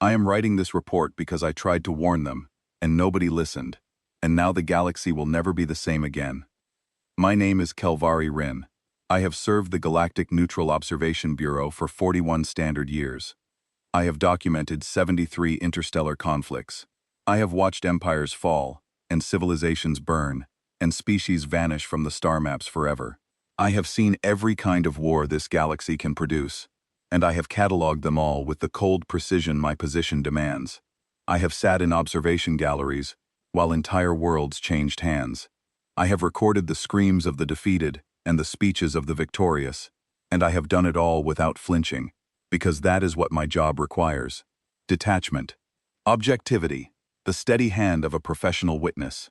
I am writing this report because I tried to warn them, and nobody listened, and now the galaxy will never be the same again. My name is Kelvari Rin. I have served the Galactic Neutral Observation Bureau for 41 standard years. I have documented 73 interstellar conflicts. I have watched empires fall, and civilizations burn, and species vanish from the star maps forever. I have seen every kind of war this galaxy can produce, and I have cataloged them all with the cold precision my position demands. I have sat in observation galleries, while entire worlds changed hands. I have recorded the screams of the defeated and the speeches of the victorious, and I have done it all without flinching, because that is what my job requires. Detachment. Objectivity. The steady hand of a professional witness.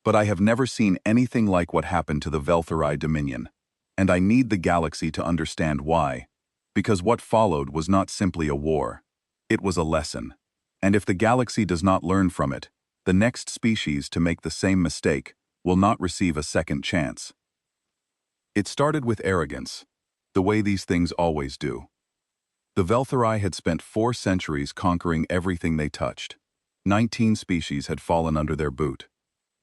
But I have never seen anything like what happened to the Velthari Dominion, and I need the galaxy to understand why, because what followed was not simply a war. It was a lesson, and if the galaxy does not learn from it, the next species to make the same mistake will not receive a second chance. It started with arrogance, the way these things always do. The Velthari had spent 4 centuries conquering everything they touched. 19 species had fallen under their boot.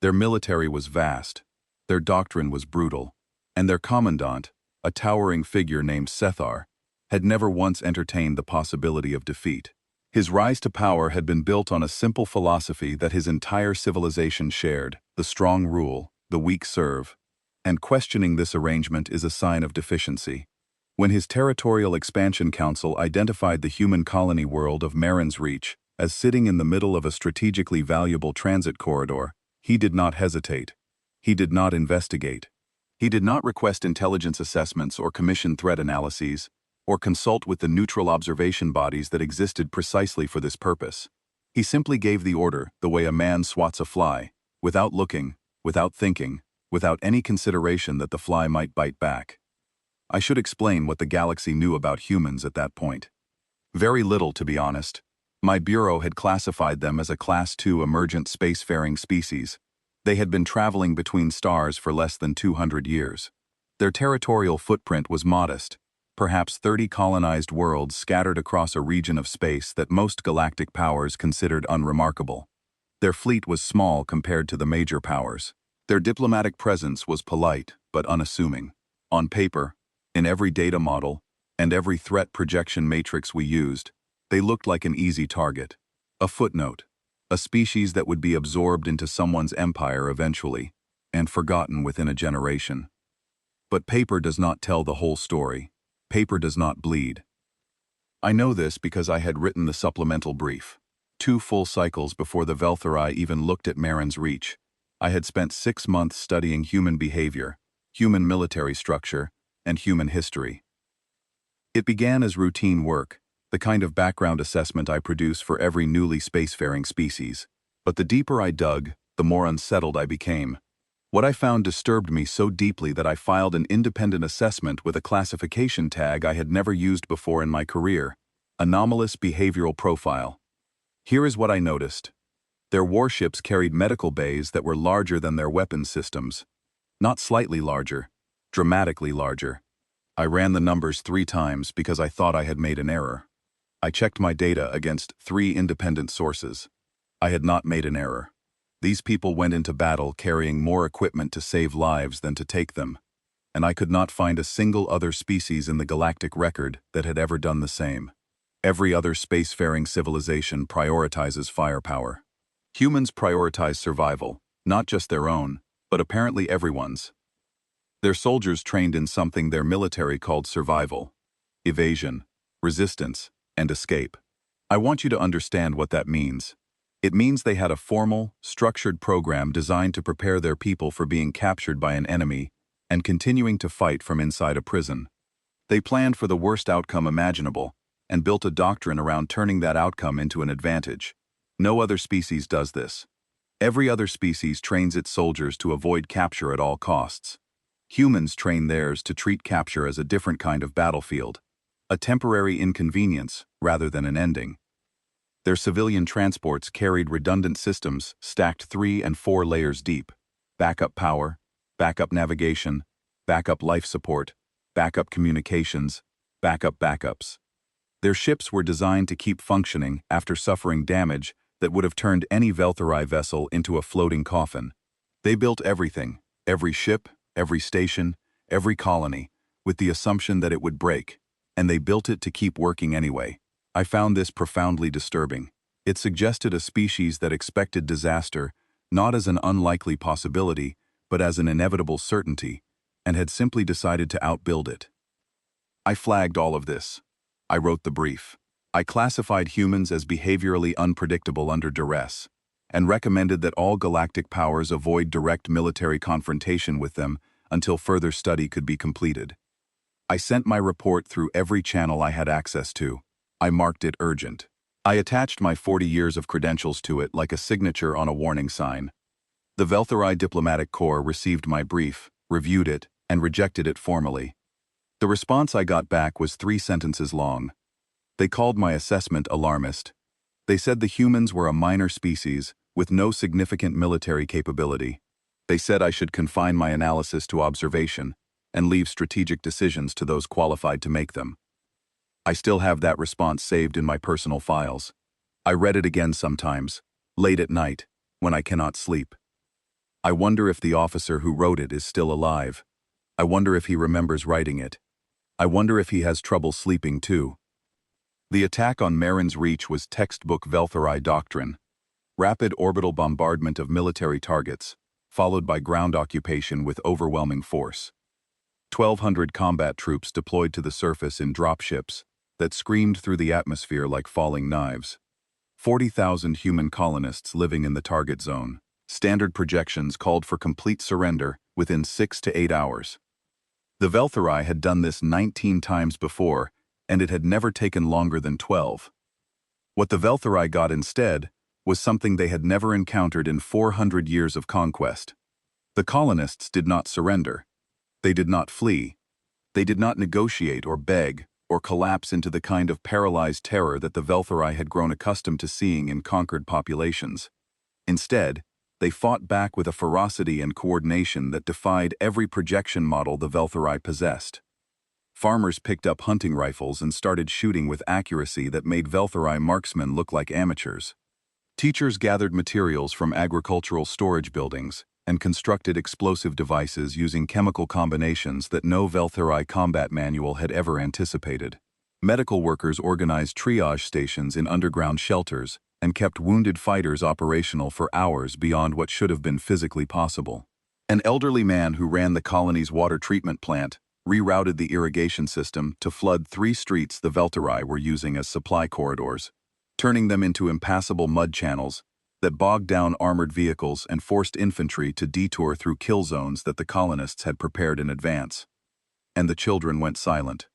Their military was vast, their doctrine was brutal, and their commandant, a towering figure named Sethar, had never once entertained the possibility of defeat. His rise to power had been built on a simple philosophy that his entire civilization shared: the strong rule, the weak serve, and questioning this arrangement is a sign of deficiency. When his Territorial Expansion Council identified the human colony world of Marin's Reach as sitting in the middle of a strategically valuable transit corridor, he did not hesitate. He did not investigate. He did not request intelligence assessments or commission threat analyses, or consult with the neutral observation bodies that existed precisely for this purpose. He simply gave the order the way a man swats a fly, without looking, without thinking, without any consideration that the fly might bite back. I should explain what the galaxy knew about humans at that point. Very little, to be honest. My bureau had classified them as a Class II emergent spacefaring species. They had been traveling between stars for less than 200 years. Their territorial footprint was modest, perhaps 30 colonized worlds scattered across a region of space that most galactic powers considered unremarkable. Their fleet was small compared to the major powers. Their diplomatic presence was polite but unassuming. On paper, in every data model, and every threat projection matrix we used, they looked like an easy target. A footnote. A species that would be absorbed into someone's empire eventually, and forgotten within a generation. But paper does not tell the whole story. Paper does not bleed. I know this because I had written the supplemental brief. 2 full cycles before the Velthari even looked at Marin's Reach. I had spent 6 months studying human behavior, human military structure, and human history. It began as routine work, the kind of background assessment I produce for every newly spacefaring species. But the deeper I dug, the more unsettled I became. What I found disturbed me so deeply that I filed an independent assessment with a classification tag I had never used before in my career: anomalous behavioral profile. Here is what I noticed. Their warships carried medical bays that were larger than their weapons systems. Not slightly larger, dramatically larger. I ran the numbers 3 times because I thought I had made an error. I checked my data against 3 independent sources. I had not made an error. These people went into battle carrying more equipment to save lives than to take them, and I could not find a single other species in the galactic record that had ever done the same. Every other spacefaring civilization prioritizes firepower. Humans prioritize survival, not just their own, but apparently everyone's. Their soldiers trained in something their military called survival, evasion, resistance, and escape. I want you to understand what that means. It means they had a formal, structured program designed to prepare their people for being captured by an enemy and continuing to fight from inside a prison. They planned for the worst outcome imaginable and built a doctrine around turning that outcome into an advantage. No other species does this. Every other species trains its soldiers to avoid capture at all costs. Humans train theirs to treat capture as a different kind of battlefield, a temporary inconvenience rather than an ending. Their civilian transports carried redundant systems stacked 3 and 4 layers deep: backup power, backup navigation, backup life support, backup communications, backup backups. Their ships were designed to keep functioning after suffering damage that would have turned any Velthari vessel into a floating coffin. They built everything, every ship, every station, every colony, with the assumption that it would break, and they built it to keep working anyway. I found this profoundly disturbing. It suggested a species that expected disaster not as an unlikely possibility, but as an inevitable certainty, and had simply decided to outbuild it. I flagged all of this. I wrote the brief. I classified humans as behaviorally unpredictable under duress, and recommended that all galactic powers avoid direct military confrontation with them until further study could be completed. I sent my report through every channel I had access to. I marked it urgent. I attached my 40 years of credentials to it like a signature on a warning sign. The Velthari Diplomatic Corps received my brief, reviewed it, and rejected it formally. The response I got back was 3 sentences long. They called my assessment alarmist. They said the humans were a minor species with no significant military capability. They said I should confine my analysis to observation and leave strategic decisions to those qualified to make them. I still have that response saved in my personal files. I read it again sometimes, late at night, when I cannot sleep. I wonder if the officer who wrote it is still alive. I wonder if he remembers writing it. I wonder if he has trouble sleeping too. The attack on Marin's Reach was textbook Velthari doctrine. Rapid orbital bombardment of military targets, followed by ground occupation with overwhelming force. 1,200 combat troops deployed to the surface in dropships that screamed through the atmosphere like falling knives. 40,000 human colonists living in the target zone. Standard projections called for complete surrender within 6 to 8 hours. The Velthari had done this 19 times before, and it had never taken longer than 12. What the Velthari got instead was something they had never encountered in 400 years of conquest. The colonists did not surrender. They did not flee. They did not negotiate or beg or collapse into the kind of paralyzed terror that the Velthari had grown accustomed to seeing in conquered populations. Instead, they fought back with a ferocity and coordination that defied every projection model the Velthari possessed. Farmers picked up hunting rifles and started shooting with accuracy that made Velthari marksmen look like amateurs. Teachers gathered materials from agricultural storage buildings and constructed explosive devices using chemical combinations that no Velthari combat manual had ever anticipated. Medical workers organized triage stations in underground shelters and kept wounded fighters operational for hours beyond what should have been physically possible. An elderly man who ran the colony's water treatment plant rerouted the irrigation system to flood 3 streets the Velthari were using as supply corridors, turning them into impassable mud channels that bogged down armored vehicles and forced infantry to detour through kill zones that the colonists had prepared in advance. And the children went silent.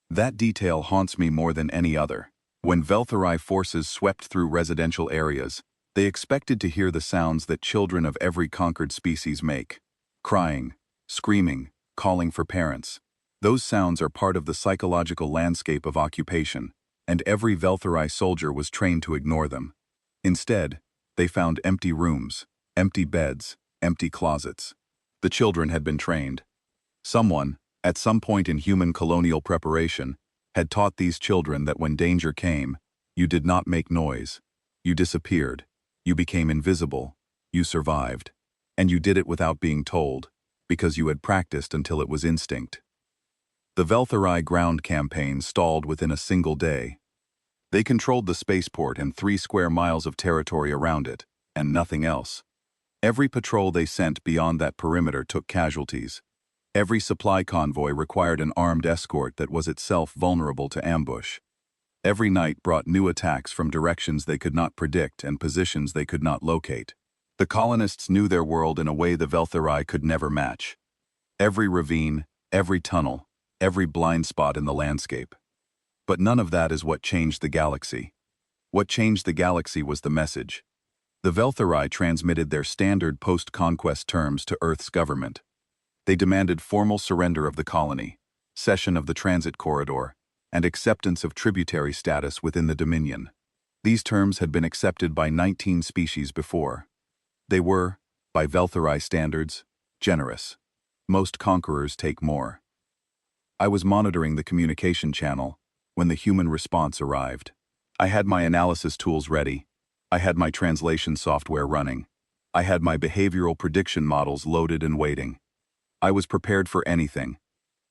That detail haunts me more than any other. When Velthari forces swept through residential areas, they expected to hear the sounds that children of every conquered species make: crying, screaming, calling for parents. Those sounds are part of the psychological landscape of occupation, and every Velthari soldier was trained to ignore them. Instead, they found empty rooms, empty beds, empty closets. The children had been trained. Someone, at some point in human colonial preparation, had taught these children that when danger came, you did not make noise. You disappeared. You became invisible. You survived. And you did it without being told, because you had practiced until it was instinct. The Velthari ground campaign stalled within a single day. They controlled the spaceport and 3 square miles of territory around it, and nothing else. Every patrol they sent beyond that perimeter took casualties. Every supply convoy required an armed escort that was itself vulnerable to ambush. Every night brought new attacks from directions they could not predict and positions they could not locate. The colonists knew their world in a way the Velthari could never match. Every ravine, every tunnel, every blind spot in the landscape. But none of that is what changed the galaxy. What changed the galaxy was the message. The Velthari transmitted their standard post-conquest terms to Earth's government. They demanded formal surrender of the colony, cession of the transit corridor, and acceptance of tributary status within the Dominion. These terms had been accepted by 19 species before. They were, by Velthari standards, generous. Most conquerors take more. I was monitoring the communication channel, when the human response arrived. I had my analysis tools ready. I had my translation software running. I had my behavioral prediction models loaded and waiting. I was prepared for anything.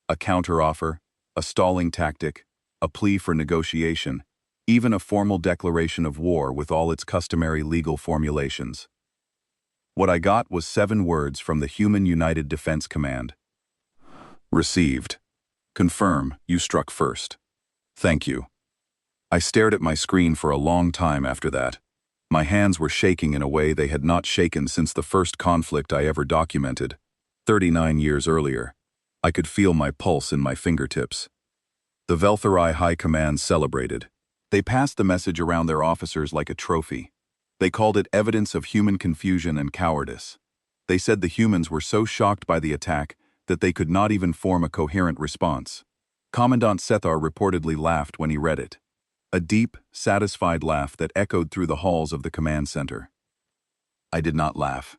A counteroffer, a stalling tactic, a plea for negotiation, even a formal declaration of war with all its customary legal formulations. What I got was 7 words from the Human United Defense Command. Received. Confirm you struck first. Thank you. I stared at my screen for a long time after that. My hands were shaking in a way they had not shaken since the first conflict I ever documented, 39 years earlier. I could feel my pulse in my fingertips. The Velthari High Command celebrated. They passed the message around their officers like a trophy. They called it evidence of human confusion and cowardice. They said the humans were so shocked by the attack that they could not even form a coherent response. Commandant Sethar reportedly laughed when he read it. A deep, satisfied laugh that echoed through the halls of the command center. I did not laugh.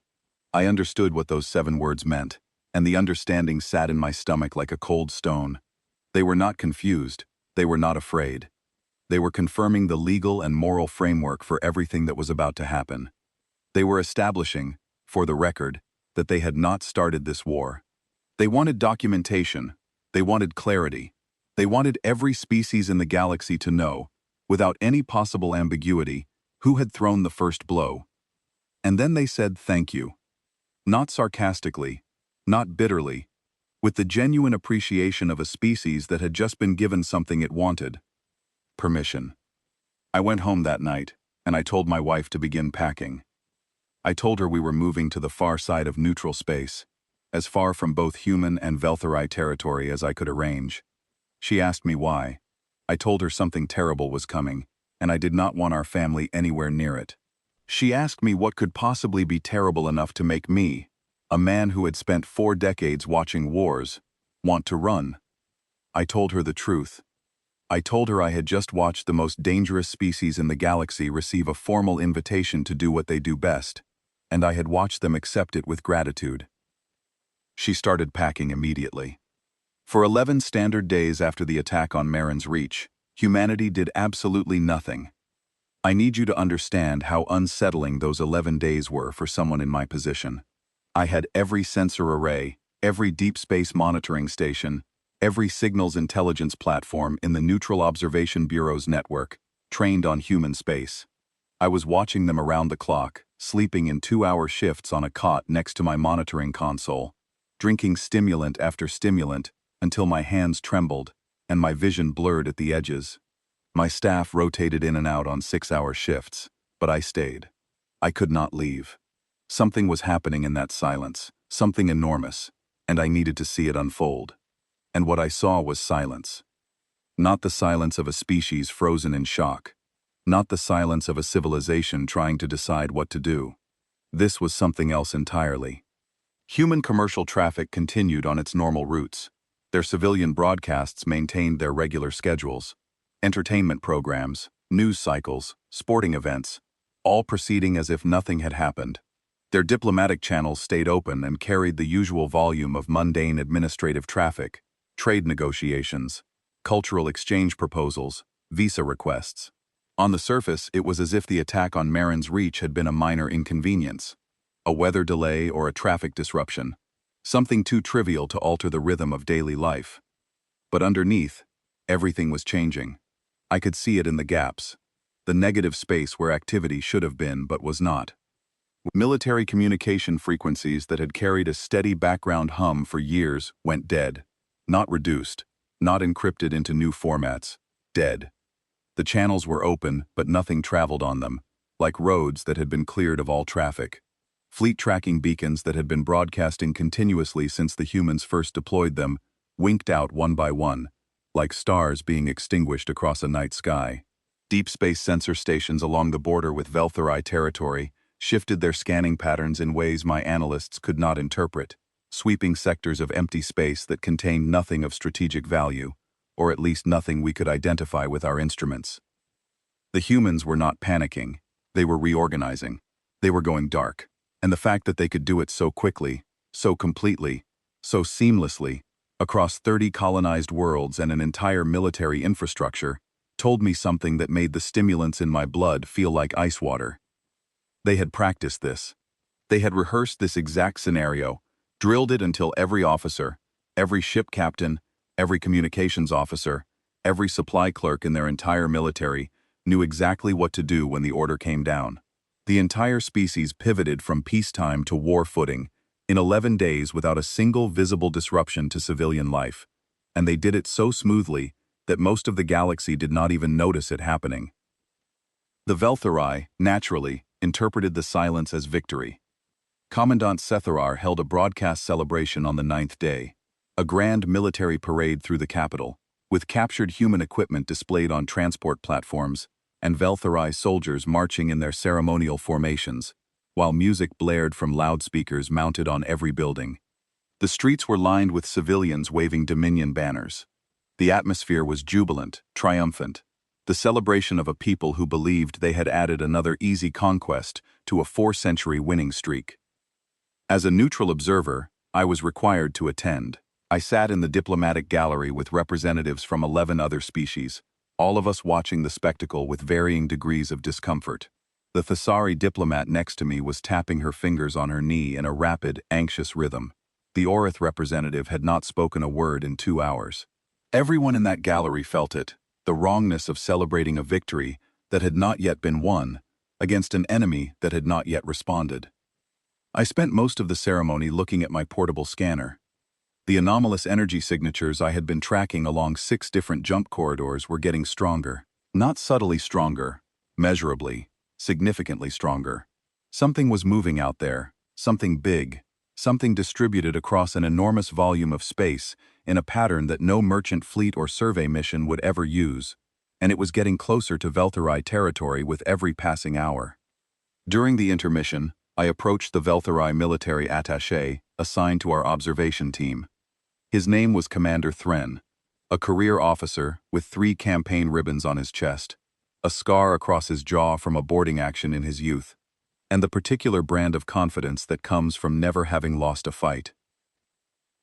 I understood what those 7 words meant, and the understanding sat in my stomach like a cold stone. They were not confused. They were not afraid. They were confirming the legal and moral framework for everything that was about to happen. They were establishing, for the record, that they had not started this war. They wanted documentation. They wanted clarity. They wanted every species in the galaxy to know, without any possible ambiguity, who had thrown the first blow. And then they said thank you. Not sarcastically, not bitterly, with the genuine appreciation of a species that had just been given something it wanted. Permission. I went home that night, and I told my wife to begin packing. I told her we were moving to the far side of neutral space, as far from both human and Velthari territory as I could arrange. She asked me why. I told her something terrible was coming, and I did not want our family anywhere near it. She asked me what could possibly be terrible enough to make me, a man who had spent 4 decades watching wars, want to run. I told her the truth. I told her I had just watched the most dangerous species in the galaxy receive a formal invitation to do what they do best, and I had watched them accept it with gratitude. She started packing immediately. For 11 standard days after the attack on Marin's Reach, humanity did absolutely nothing. I need you to understand how unsettling those 11 days were for someone in my position. I had every sensor array, every deep space monitoring station, every signals intelligence platform in the Neutral Observation Bureau's network, trained on human space. I was watching them around the clock, sleeping in 2-hour shifts on a cot next to my monitoring console, drinking stimulant after stimulant, until my hands trembled and my vision blurred at the edges. My staff rotated in and out on 6-hour shifts, but I stayed. I could not leave. Something was happening in that silence, something enormous, and I needed to see it unfold. And what I saw was silence. Not the silence of a species frozen in shock. Not the silence of a civilization trying to decide what to do. This was something else entirely. Human commercial traffic continued on its normal routes. Their civilian broadcasts maintained their regular schedules. Entertainment programs, news cycles, sporting events, all proceeding as if nothing had happened. Their diplomatic channels stayed open and carried the usual volume of mundane administrative traffic, trade negotiations, cultural exchange proposals, visa requests. On the surface, it was as if the attack on Marin's Reach had been a minor inconvenience, a weather delay or a traffic disruption, something too trivial to alter the rhythm of daily life. But underneath, everything was changing. I could see it in the gaps, the negative space where activity should have been but was not. Military communication frequencies that had carried a steady background hum for years went dead, not reduced, not encrypted into new formats, dead. The channels were open, but nothing traveled on them, like roads that had been cleared of all traffic. Fleet tracking beacons that had been broadcasting continuously since the humans first deployed them winked out one by one, like stars being extinguished across a night sky. Deep space sensor stations along the border with Velthari territory shifted their scanning patterns in ways my analysts could not interpret, sweeping sectors of empty space that contained nothing of strategic value, or at least nothing we could identify with our instruments. The humans were not panicking. They were reorganizing. They were going dark. And the fact that they could do it so quickly, so completely, so seamlessly, across 30 colonized worlds and an entire military infrastructure, told me something that made the stimulants in my blood feel like ice water. They had practiced this. They had rehearsed this exact scenario, drilled it until every officer, every ship captain, every communications officer, every supply clerk in their entire military knew exactly what to do when the order came down. The entire species pivoted from peacetime to war footing in 11 days without a single visible disruption to civilian life. And they did it so smoothly that most of the galaxy did not even notice it happening. The Veltharai, naturally, interpreted the silence as victory. Commandant Setharar held a broadcast celebration on the 9th day, a grand military parade through the capital, with captured human equipment displayed on transport platforms and Veltharai soldiers marching in their ceremonial formations, while music blared from loudspeakers mounted on every building. The streets were lined with civilians waving Dominion banners. The atmosphere was jubilant, triumphant, the celebration of a people who believed they had added another easy conquest to a 4-century winning streak. As a neutral observer, I was required to attend. I sat in the diplomatic gallery with representatives from 11 other species, all of us watching the spectacle with varying degrees of discomfort. The Thessari diplomat next to me was tapping her fingers on her knee in a rapid, anxious rhythm. The Orith representative had not spoken a word in 2 hours. Everyone in that gallery felt it, the wrongness of celebrating a victory that had not yet been won against an enemy that had not yet responded. I spent most of the ceremony looking at my portable scanner. The anomalous energy signatures I had been tracking along 6 different jump corridors were getting stronger. Not subtly stronger, measurably, significantly stronger. Something was moving out there, something big, something distributed across an enormous volume of space in a pattern that no merchant fleet or survey mission would ever use, and it was getting closer to Veltharai territory with every passing hour. During the intermission, I approached the Veltharai military attaché assigned to our observation team. His name was Commander Thren, a career officer with 3 campaign ribbons on his chest, a scar across his jaw from a boarding action in his youth, and the particular brand of confidence that comes from never having lost a fight.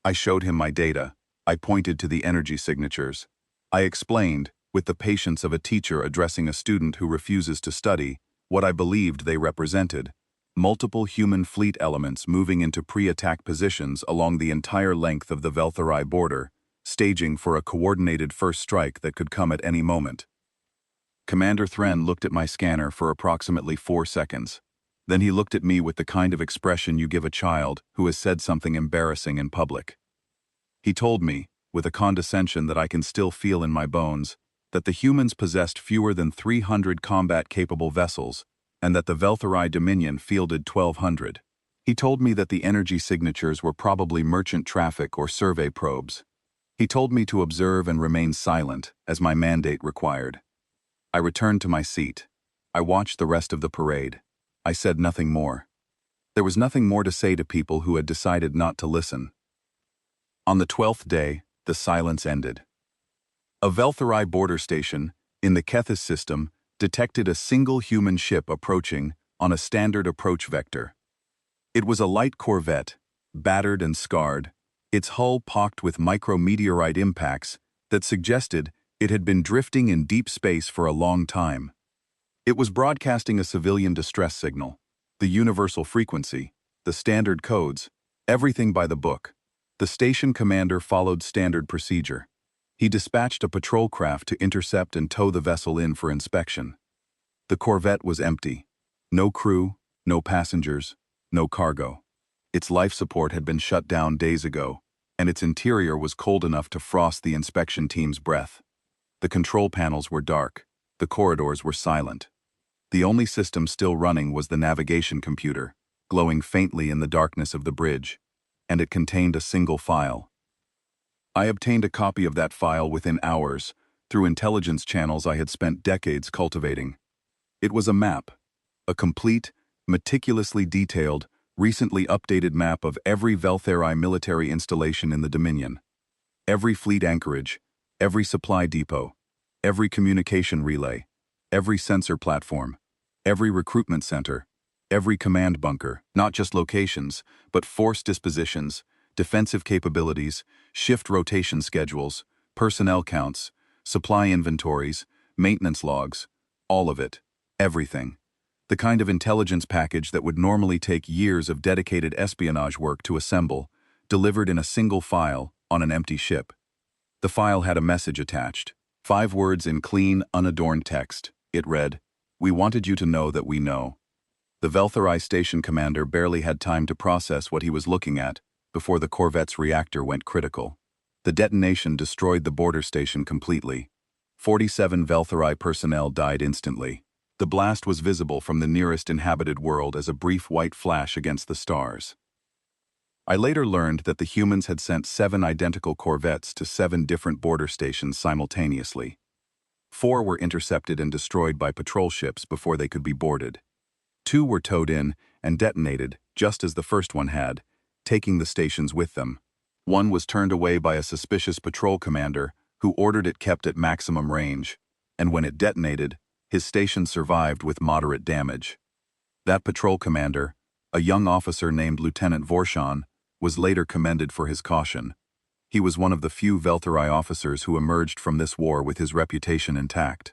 I showed him my data. I pointed to the energy signatures. I explained, with the patience of a teacher addressing a student who refuses to study, what I believed they represented: multiple human fleet elements moving into pre-attack positions along the entire length of the Veltharai border, staging for a coordinated first strike that could come at any moment. Commander Thren looked at my scanner for approximately 4 seconds. Then he looked at me with the kind of expression you give a child who has said something embarrassing in public. He told me, with a condescension that I can still feel in my bones, that the humans possessed fewer than 300 combat-capable vessels, and that the Veltharai Dominion fielded 1,200. He told me that the energy signatures were probably merchant traffic or survey probes. He told me to observe and remain silent, as my mandate required. I returned to my seat. I watched the rest of the parade. I said nothing more. There was nothing more to say to people who had decided not to listen. On the 12th day, the silence ended. A Veltharai border station, in the Kethis system, detected a single human ship approaching on a standard approach vector. It was a light corvette, battered and scarred, its hull pocked with micrometeorite impacts that suggested it had been drifting in deep space for a long time. It was broadcasting a civilian distress signal, the universal frequency, the standard codes, everything by the book. The station commander followed standard procedure. He dispatched a patrol craft to intercept and tow the vessel in for inspection. The corvette was empty. No crew, no passengers, no cargo. Its life support had been shut down days ago, and its interior was cold enough to frost the inspection team's breath. The control panels were dark. The corridors were silent. The only system still running was the navigation computer, glowing faintly in the darkness of the bridge, and it contained a single file. I obtained a copy of that file within hours, through intelligence channels I had spent decades cultivating. It was a map, a complete, meticulously detailed, recently updated map of every Veltharai military installation in the Dominion. Every fleet anchorage, every supply depot, every communication relay, every sensor platform, every recruitment center, every command bunker, not just locations, but force dispositions, defensive capabilities, shift rotation schedules, personnel counts, supply inventories, maintenance logs, all of it, everything. The kind of intelligence package that would normally take years of dedicated espionage work to assemble, delivered in a single file on an empty ship. The file had a message attached. 5 words in clean, unadorned text. It read, "We wanted you to know that we know." The Velthari station commander barely had time to process what he was looking at before the corvette's reactor went critical. The detonation destroyed the border station completely. 47 Velthari personnel died instantly. The blast was visible from the nearest inhabited world as a brief white flash against the stars. I later learned that the humans had sent 7 identical corvettes to 7 different border stations simultaneously. 4 were intercepted and destroyed by patrol ships before they could be boarded. 2 were towed in and detonated, just as the first one had, taking the stations with them. 1 was turned away by a suspicious patrol commander who ordered it kept at maximum range, and when it detonated, his station survived with moderate damage. That patrol commander, a young officer named Lieutenant Vorshan, was later commended for his caution. He was one of the few Velthari officers who emerged from this war with his reputation intact.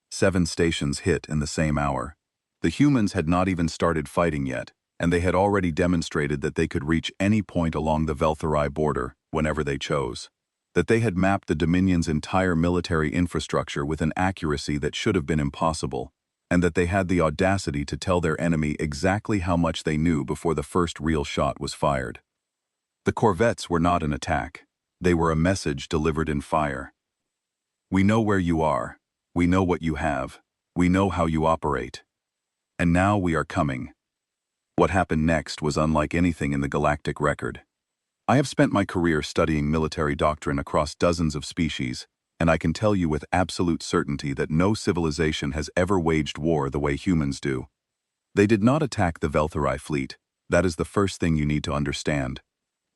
7 stations hit in the same hour. The humans had not even started fighting yet, and they had already demonstrated that they could reach any point along the Velthari border whenever they chose. That they had mapped the Dominion's entire military infrastructure with an accuracy that should have been impossible, and that they had the audacity to tell their enemy exactly how much they knew before the first real shot was fired. The corvettes were not an attack. They were a message delivered in fire. We know where you are. We know what you have. We know how you operate. And now we are coming. What happened next was unlike anything in the galactic record. I have spent my career studying military doctrine across dozens of species, and I can tell you with absolute certainty that no civilization has ever waged war the way humans do. They did not attack the Velthari fleet. That is the first thing you need to understand.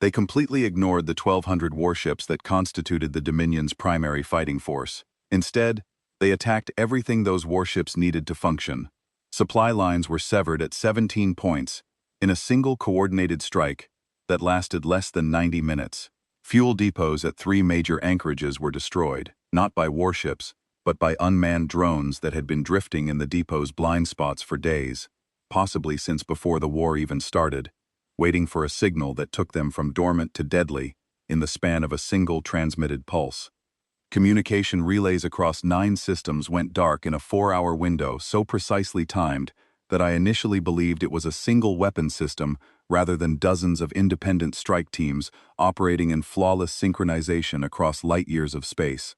They completely ignored the 1,200 warships that constituted the Dominion's primary fighting force. Instead, they attacked everything those warships needed to function. Supply lines were severed at 17 points in a single coordinated strike that lasted less than 90 minutes. Fuel depots at 3 major anchorages were destroyed, not by warships, but by unmanned drones that had been drifting in the depot's blind spots for days, possibly since before the war even started, waiting for a signal that took them from dormant to deadly in the span of a single transmitted pulse. Communication relays across 9 systems went dark in a 4-hour window so precisely timed that I initially believed it was a single weapon system rather than dozens of independent strike teams operating in flawless synchronization across light years of space.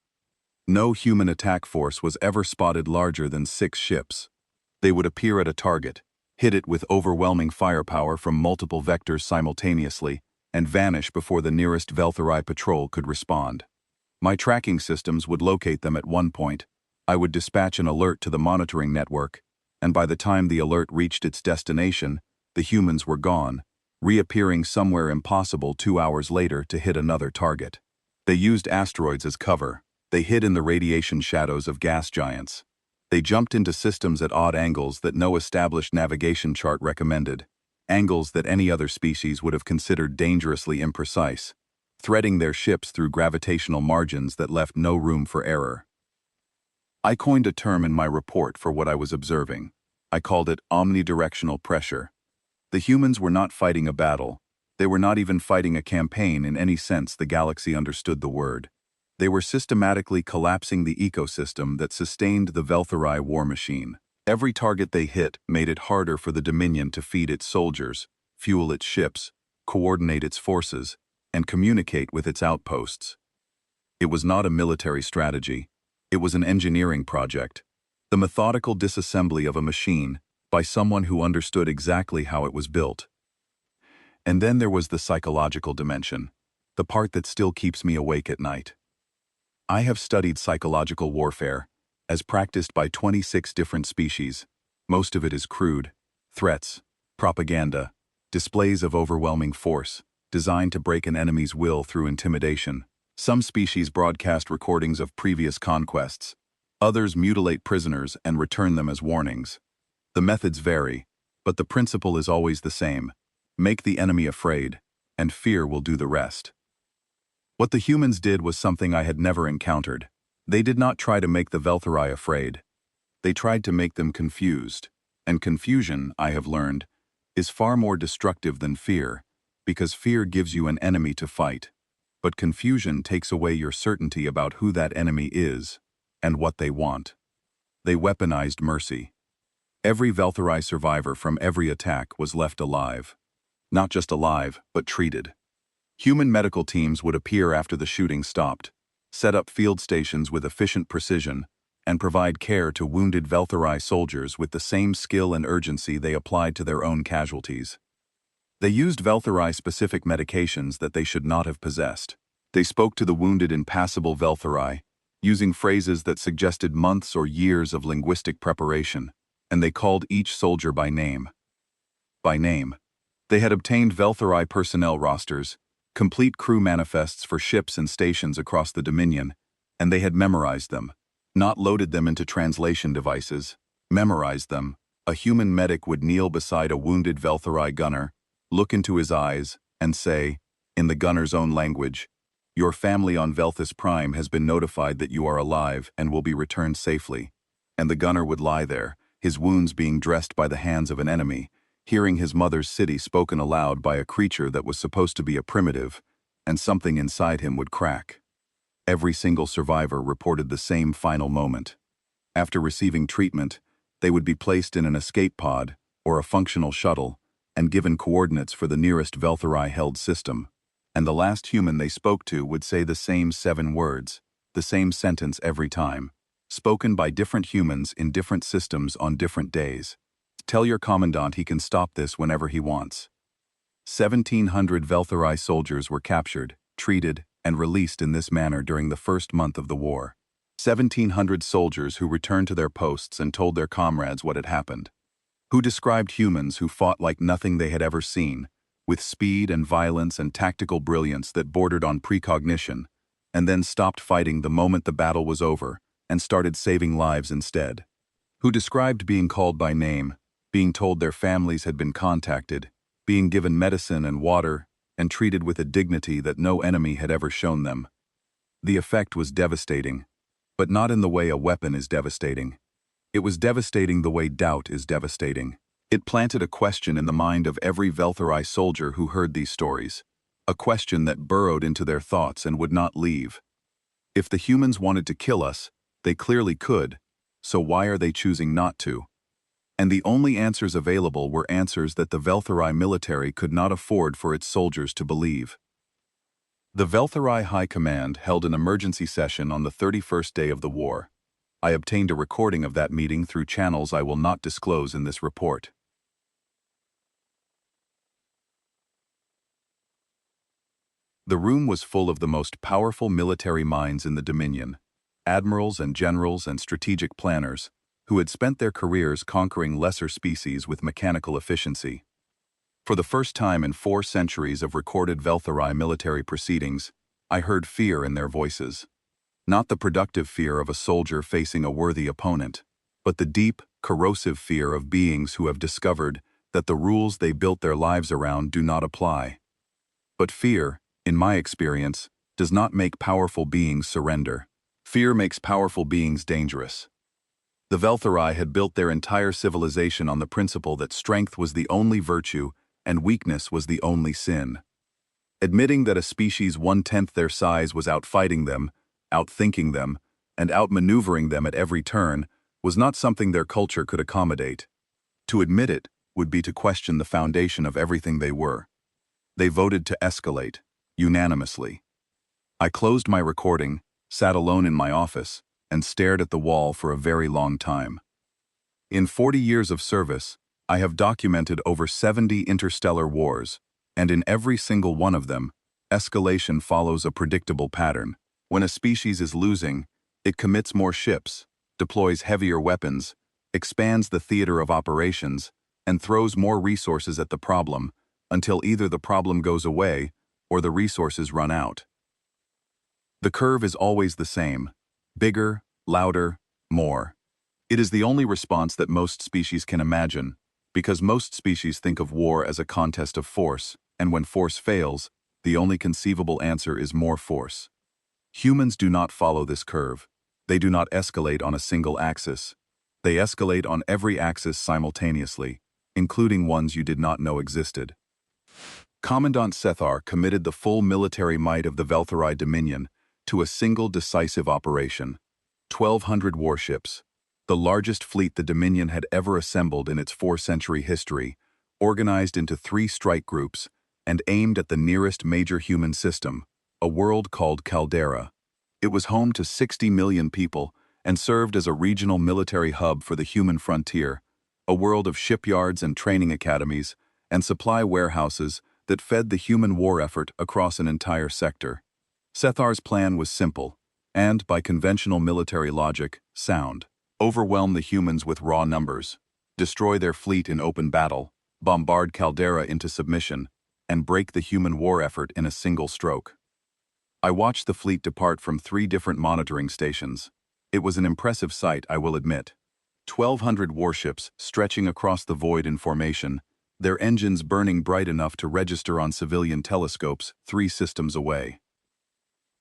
No human attack force was ever spotted larger than 6 ships. They would appear at a target, hit it with overwhelming firepower from multiple vectors simultaneously, and vanish before the nearest Velthari patrol could respond. My tracking systems would locate them at one point. I would dispatch an alert to the monitoring network, and by the time the alert reached its destination, the humans were gone, reappearing somewhere impossible 2 hours later to hit another target. They used asteroids as cover. They hid in the radiation shadows of gas giants. They jumped into systems at odd angles that no established navigation chart recommended, angles that any other species would have considered dangerously imprecise, threading their ships through gravitational margins that left no room for error. I coined a term in my report for what I was observing. I called it omnidirectional pressure. The humans were not fighting a battle. They were not even fighting a campaign in any sense the galaxy understood the word. They were systematically collapsing the ecosystem that sustained the Velthari war machine. Every target they hit made it harder for the Dominion to feed its soldiers, fuel its ships, coordinate its forces, and communicate with its outposts. It was not a military strategy. It was an engineering project, the methodical disassembly of a machine by someone who understood exactly how it was built. And then there was the psychological dimension, the part that still keeps me awake at night. I have studied psychological warfare, as practiced by 26 different species. Most of it is crude, threats, propaganda, displays of overwhelming force, designed to break an enemy's will through intimidation. Some species broadcast recordings of previous conquests. Others mutilate prisoners and return them as warnings. The methods vary, but the principle is always the same. Make the enemy afraid. and fear will do the rest. What the humans did was something I had never encountered. They did not try to make the Velthari afraid. They tried to make them confused. And confusion, I have learned, is far more destructive than fear, because fear gives you an enemy to fight. But confusion takes away your certainty about who that enemy is and what they want. They weaponized mercy. Every Velthari survivor from every attack was left alive. Not just alive, but treated. Human medical teams would appear after the shooting stopped, set up field stations with efficient precision, and provide care to wounded Velthari soldiers with the same skill and urgency they applied to their own casualties. They used Velthari-specific medications that they should not have possessed. They spoke to the wounded in passable Velthari, using phrases that suggested months or years of linguistic preparation, and they called each soldier by name. By name. They had obtained Velthari personnel rosters, complete crew manifests for ships and stations across the Dominion, and they had memorized them. Not loaded them into translation devices, memorized them. A human medic would kneel beside a wounded Velthari gunner, look into his eyes, and say, in the gunner's own language, "Your family on Velthus Prime has been notified that you are alive and will be returned safely." And the gunner would lie there, his wounds being dressed by the hands of an enemy, hearing his mother's city spoken aloud by a creature that was supposed to be a primitive, and something inside him would crack. Every single survivor reported the same final moment. After receiving treatment, they would be placed in an escape pod, or a functional shuttle, and given coordinates for the nearest Velthari-held system. And the last human they spoke to would say the same 7 words, the same sentence every time, spoken by different humans in different systems on different days. Tell your commandant he can stop this whenever he wants. 1,700 Velthari soldiers were captured, treated, and released in this manner during the first month of the war. 1,700 soldiers who returned to their posts and told their comrades what had happened. Who described humans who fought like nothing they had ever seen, with speed and violence and tactical brilliance that bordered on precognition, and then stopped fighting the moment the battle was over and started saving lives instead. Who described being called by name, being told their families had been contacted, being given medicine and water, and treated with a dignity that no enemy had ever shown them. The effect was devastating, but not in the way a weapon is devastating. It was devastating the way doubt is devastating. It planted a question in the mind of every Velthari soldier who heard these stories, a question that burrowed into their thoughts and would not leave. If the humans wanted to kill us, they clearly could, so why are they choosing not to? And the only answers available were answers that the Velthari military could not afford for its soldiers to believe. The Velthari High Command held an emergency session on the 31st day of the war. I obtained a recording of that meeting through channels I will not disclose in this report. The room was full of the most powerful military minds in the Dominion, admirals and generals and strategic planners, who had spent their careers conquering lesser species with mechanical efficiency. For the first time in 4 centuries of recorded Velthari military proceedings, I heard fear in their voices. Not the productive fear of a soldier facing a worthy opponent, but the deep, corrosive fear of beings who have discovered that the rules they built their lives around do not apply. But fear, in my experience, does not make powerful beings surrender. Fear makes powerful beings dangerous. The Velthari had built their entire civilization on the principle that strength was the only virtue and weakness was the only sin. Admitting that a species 1/10 their size was outfighting them, outthinking them, and outmaneuvering them at every turn was not something their culture could accommodate. To admit it would be to question the foundation of everything they were. They voted to escalate, unanimously. I closed my recording, sat alone in my office, and stared at the wall for a very long time. In 40 years of service, I have documented over 70 interstellar wars, and in every single one of them, escalation follows a predictable pattern. When a species is losing, it commits more ships, deploys heavier weapons, expands the theater of operations, and throws more resources at the problem until either the problem goes away or the resources run out. The curve is always the same: bigger, louder, more. It is the only response that most species can imagine, because most species think of war as a contest of force and when force fails, the only conceivable answer is more force. Humans do not follow this curve. They do not escalate on a single axis. They escalate on every axis simultaneously, including ones you did not know existed. Commandant Sethar committed the full military might of the Velthari Dominion to a single decisive operation. 1,200 warships, the largest fleet the Dominion had ever assembled in its 4-century history, organized into 3 strike groups and aimed at the nearest major human system, a world called Caldera. It was home to 60 million people and served as a regional military hub for the human frontier, a world of shipyards and training academies and supply warehouses that fed the human war effort across an entire sector. Sethar's plan was simple, and, by conventional military logic, sound. Overwhelm the humans with raw numbers, destroy their fleet in open battle, bombard Caldera into submission, and break the human war effort in a single stroke. I watched the fleet depart from 3 different monitoring stations. It was an impressive sight, I will admit. 1,200 warships stretching across the void in formation, their engines burning bright enough to register on civilian telescopes 3 systems away.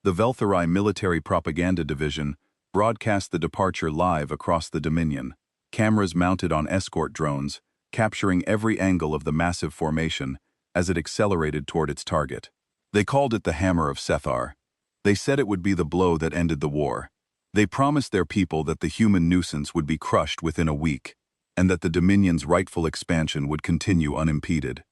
The Velthari Military Propaganda Division broadcast the departure live across the Dominion, cameras mounted on escort drones, capturing every angle of the massive formation as it accelerated toward its target. They called it the Hammer of Sethar. They said it would be the blow that ended the war. They promised their people that the human nuisance would be crushed within a week, and that the Dominion's rightful expansion would continue unimpeded.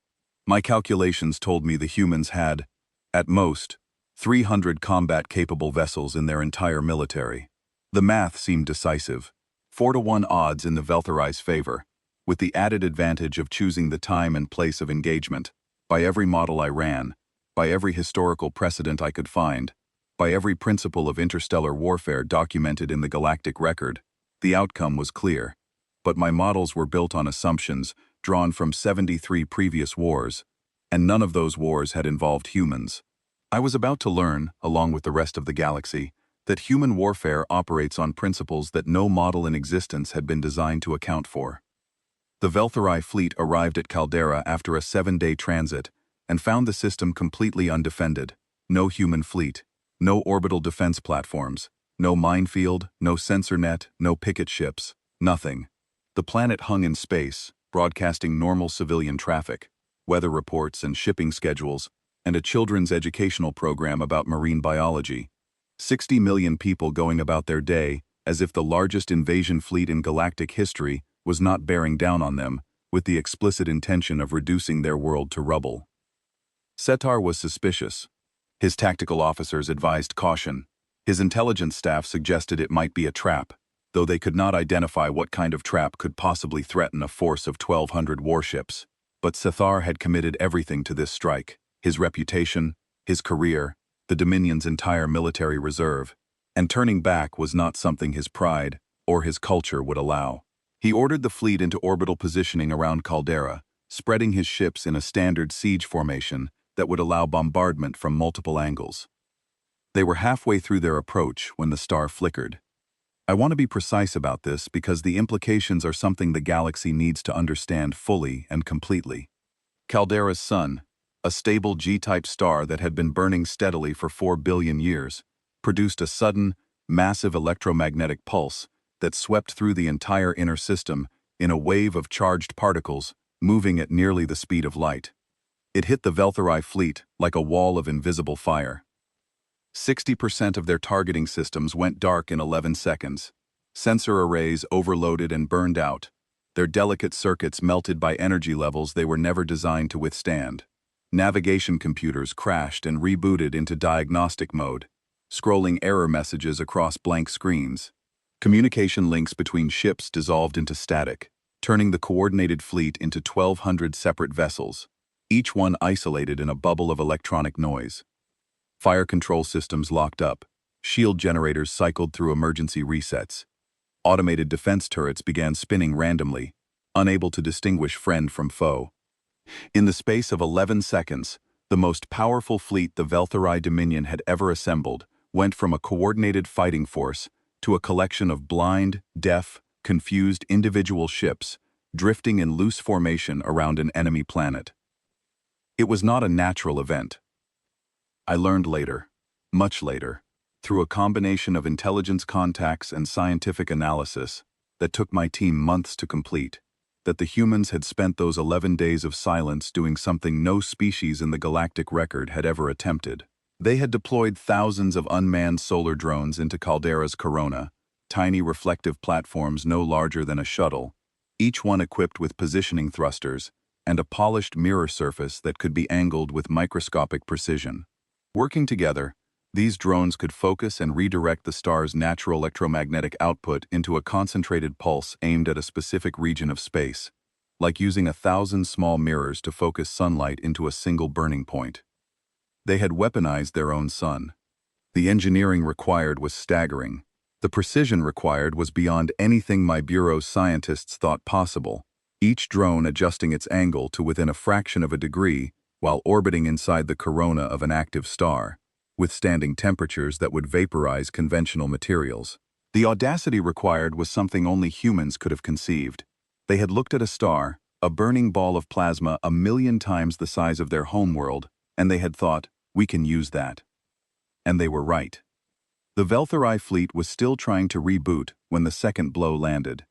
My calculations told me the humans had, at most, 300 combat-capable vessels in their entire military. The math seemed decisive. 4-to-1 odds in the Velthari's favor, with the added advantage of choosing the time and place of engagement. By every model I ran, by every historical precedent I could find, by every principle of interstellar warfare documented in the galactic record, the outcome was clear. But my models were built on assumptions drawn from 73 previous wars, and none of those wars had involved humans. I was about to learn, along with the rest of the galaxy, that human warfare operates on principles that no model in existence had been designed to account for. The Velthari fleet arrived at Caldera after a 7-day transit and found the system completely undefended. No human fleet, no orbital defense platforms, no minefield, no sensor net, no picket ships, nothing. The planet hung in space, broadcasting normal civilian traffic, weather reports and shipping schedules, and a children's educational program about marine biology. 60 million people going about their day as if the largest invasion fleet in galactic history was not bearing down on them, with the explicit intention of reducing their world to rubble. Sethar was suspicious. His tactical officers advised caution. His intelligence staff suggested it might be a trap, though they could not identify what kind of trap could possibly threaten a force of 1,200 warships. But Sethar had committed everything to this strike: his reputation, his career, the Dominion's entire military reserve, and turning back was not something his pride or his culture would allow. He ordered the fleet into orbital positioning around Caldera, spreading his ships in a standard siege formation that would allow bombardment from multiple angles. They were halfway through their approach when the star flickered. I want to be precise about this because the implications are something the galaxy needs to understand fully and completely. Caldera's sun, a stable G-type star that had been burning steadily for 4 billion years, produced a sudden, massive electromagnetic pulse that swept through the entire inner system in a wave of charged particles moving at nearly the speed of light. It hit the Velthari fleet like a wall of invisible fire. 60% of their targeting systems went dark in 11 seconds. Sensor arrays overloaded and burned out, their delicate circuits melted by energy levels they were never designed to withstand. Navigation computers crashed and rebooted into diagnostic mode, scrolling error messages across blank screens. Communication links between ships dissolved into static, turning the coordinated fleet into 1,200 separate vessels, each one isolated in a bubble of electronic noise. Fire control systems locked up, shield generators cycled through emergency resets. Automated defense turrets began spinning randomly, unable to distinguish friend from foe. In the space of 11 seconds, the most powerful fleet the Velthari Dominion had ever assembled went from a coordinated fighting force to a collection of blind, deaf, confused individual ships drifting in loose formation around an enemy planet. It was not a natural event. I learned later, much later, through a combination of intelligence contacts and scientific analysis that took my team months to complete, that the humans had spent those 11 days of silence doing something no species in the galactic record had ever attempted. They had deployed thousands of unmanned solar drones into Caldera's corona, tiny reflective platforms no larger than a shuttle, each one equipped with positioning thrusters and a polished mirror surface that could be angled with microscopic precision. Working together, these drones could focus and redirect the star's natural electromagnetic output into a concentrated pulse aimed at a specific region of space, like using 1,000 small mirrors to focus sunlight into a single burning point. They had weaponized their own sun. The engineering required was staggering. The precision required was beyond anything my bureau's scientists thought possible, each drone adjusting its angle to within a fraction of a degree while orbiting inside the corona of an active star, withstanding temperatures that would vaporize conventional materials. The audacity required was something only humans could have conceived. They had looked at a star, a burning ball of plasma 1,000,000 times the size of their homeworld, and they had thought, we can use that. And they were right. The Velthari fleet was still trying to reboot when the second blow landed.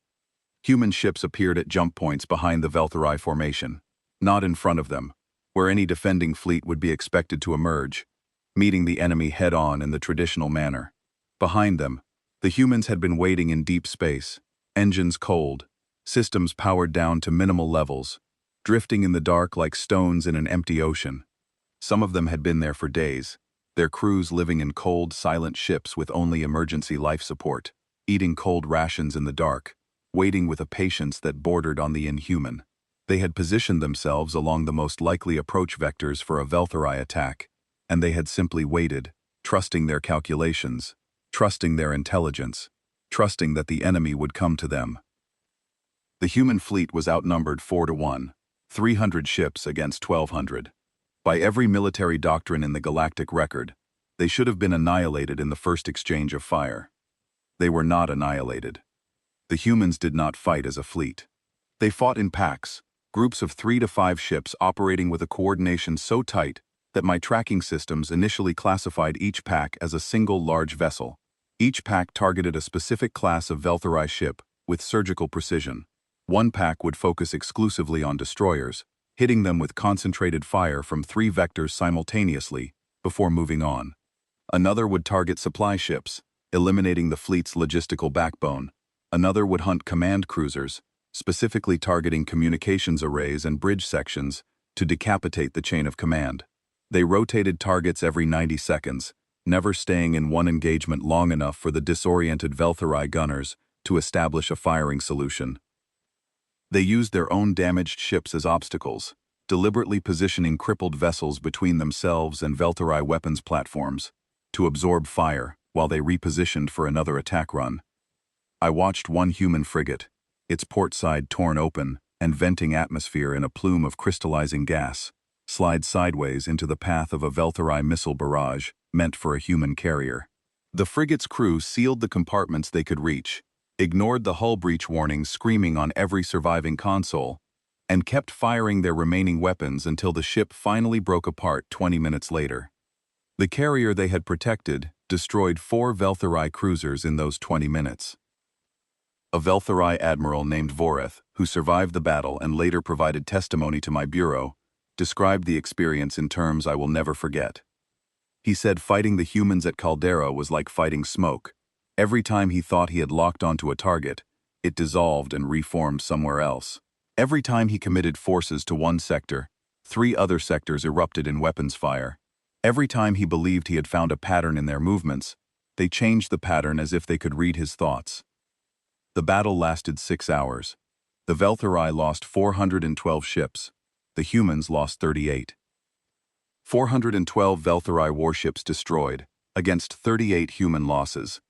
Human ships appeared at jump points behind the Velthari formation, not in front of them, where any defending fleet would be expected to emerge, meeting the enemy head-on in the traditional manner. Behind them, the humans had been waiting in deep space, engines cold, systems powered down to minimal levels, drifting in the dark like stones in an empty ocean. Some of them had been there for days, their crews living in cold, silent ships with only emergency life support, eating cold rations in the dark, waiting with a patience that bordered on the inhuman. They had positioned themselves along the most likely approach vectors for a Velthari attack, and they had simply waited, trusting their calculations, trusting their intelligence, trusting that the enemy would come to them. The human fleet was outnumbered 4-1, 300 ships against 1,200. By every military doctrine in the galactic record, they should have been annihilated in the first exchange of fire. They were not annihilated. The humans did not fight as a fleet. They fought in packs, groups of 3 to 5 ships operating with a coordination so tight that my tracking systems initially classified each pack as a single large vessel. Each pack targeted a specific class of Velthari ship with surgical precision. One pack would focus exclusively on destroyers, hitting them with concentrated fire from 3 vectors simultaneously before moving on. Another would target supply ships, eliminating the fleet's logistical backbone. Another would hunt command cruisers, specifically targeting communications arrays and bridge sections to decapitate the chain of command. They rotated targets every 90 seconds, never staying in one engagement long enough for the disoriented Velthari gunners to establish a firing solution. They used their own damaged ships as obstacles, deliberately positioning crippled vessels between themselves and Velthari weapons platforms to absorb fire while they repositioned for another attack run. I watched one human frigate, its port side torn open and venting atmosphere in a plume of crystallizing gas, slide sideways into the path of a Velthari missile barrage meant for a human carrier. The frigate's crew sealed the compartments they could reach, ignored the hull breach warnings screaming on every surviving console, and kept firing their remaining weapons until the ship finally broke apart 20 minutes later. The carrier they had protected destroyed 4 Velthari cruisers in those 20 minutes. A Velthari admiral named Voreth, who survived the battle and later provided testimony to my bureau, described the experience in terms I will never forget. He said fighting the humans at Caldera was like fighting smoke. Every time he thought he had locked onto a target, it dissolved and reformed somewhere else. Every time he committed forces to one sector, 3 other sectors erupted in weapons fire. Every time he believed he had found a pattern in their movements, they changed the pattern as if they could read his thoughts. The battle lasted 6 hours. The Velthari lost 412 ships. The humans lost 38. 412 Velthari warships destroyed, against 38 human losses.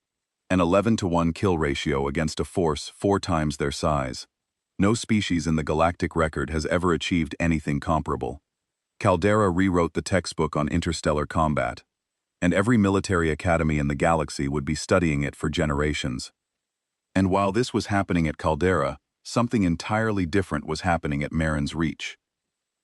An 11-to-1 kill ratio against a force 4 times their size. No species in the galactic record has ever achieved anything comparable. Caldera rewrote the textbook on interstellar combat, and every military academy in the galaxy would be studying it for generations. And while this was happening at Caldera, something entirely different was happening at Marin's Reach.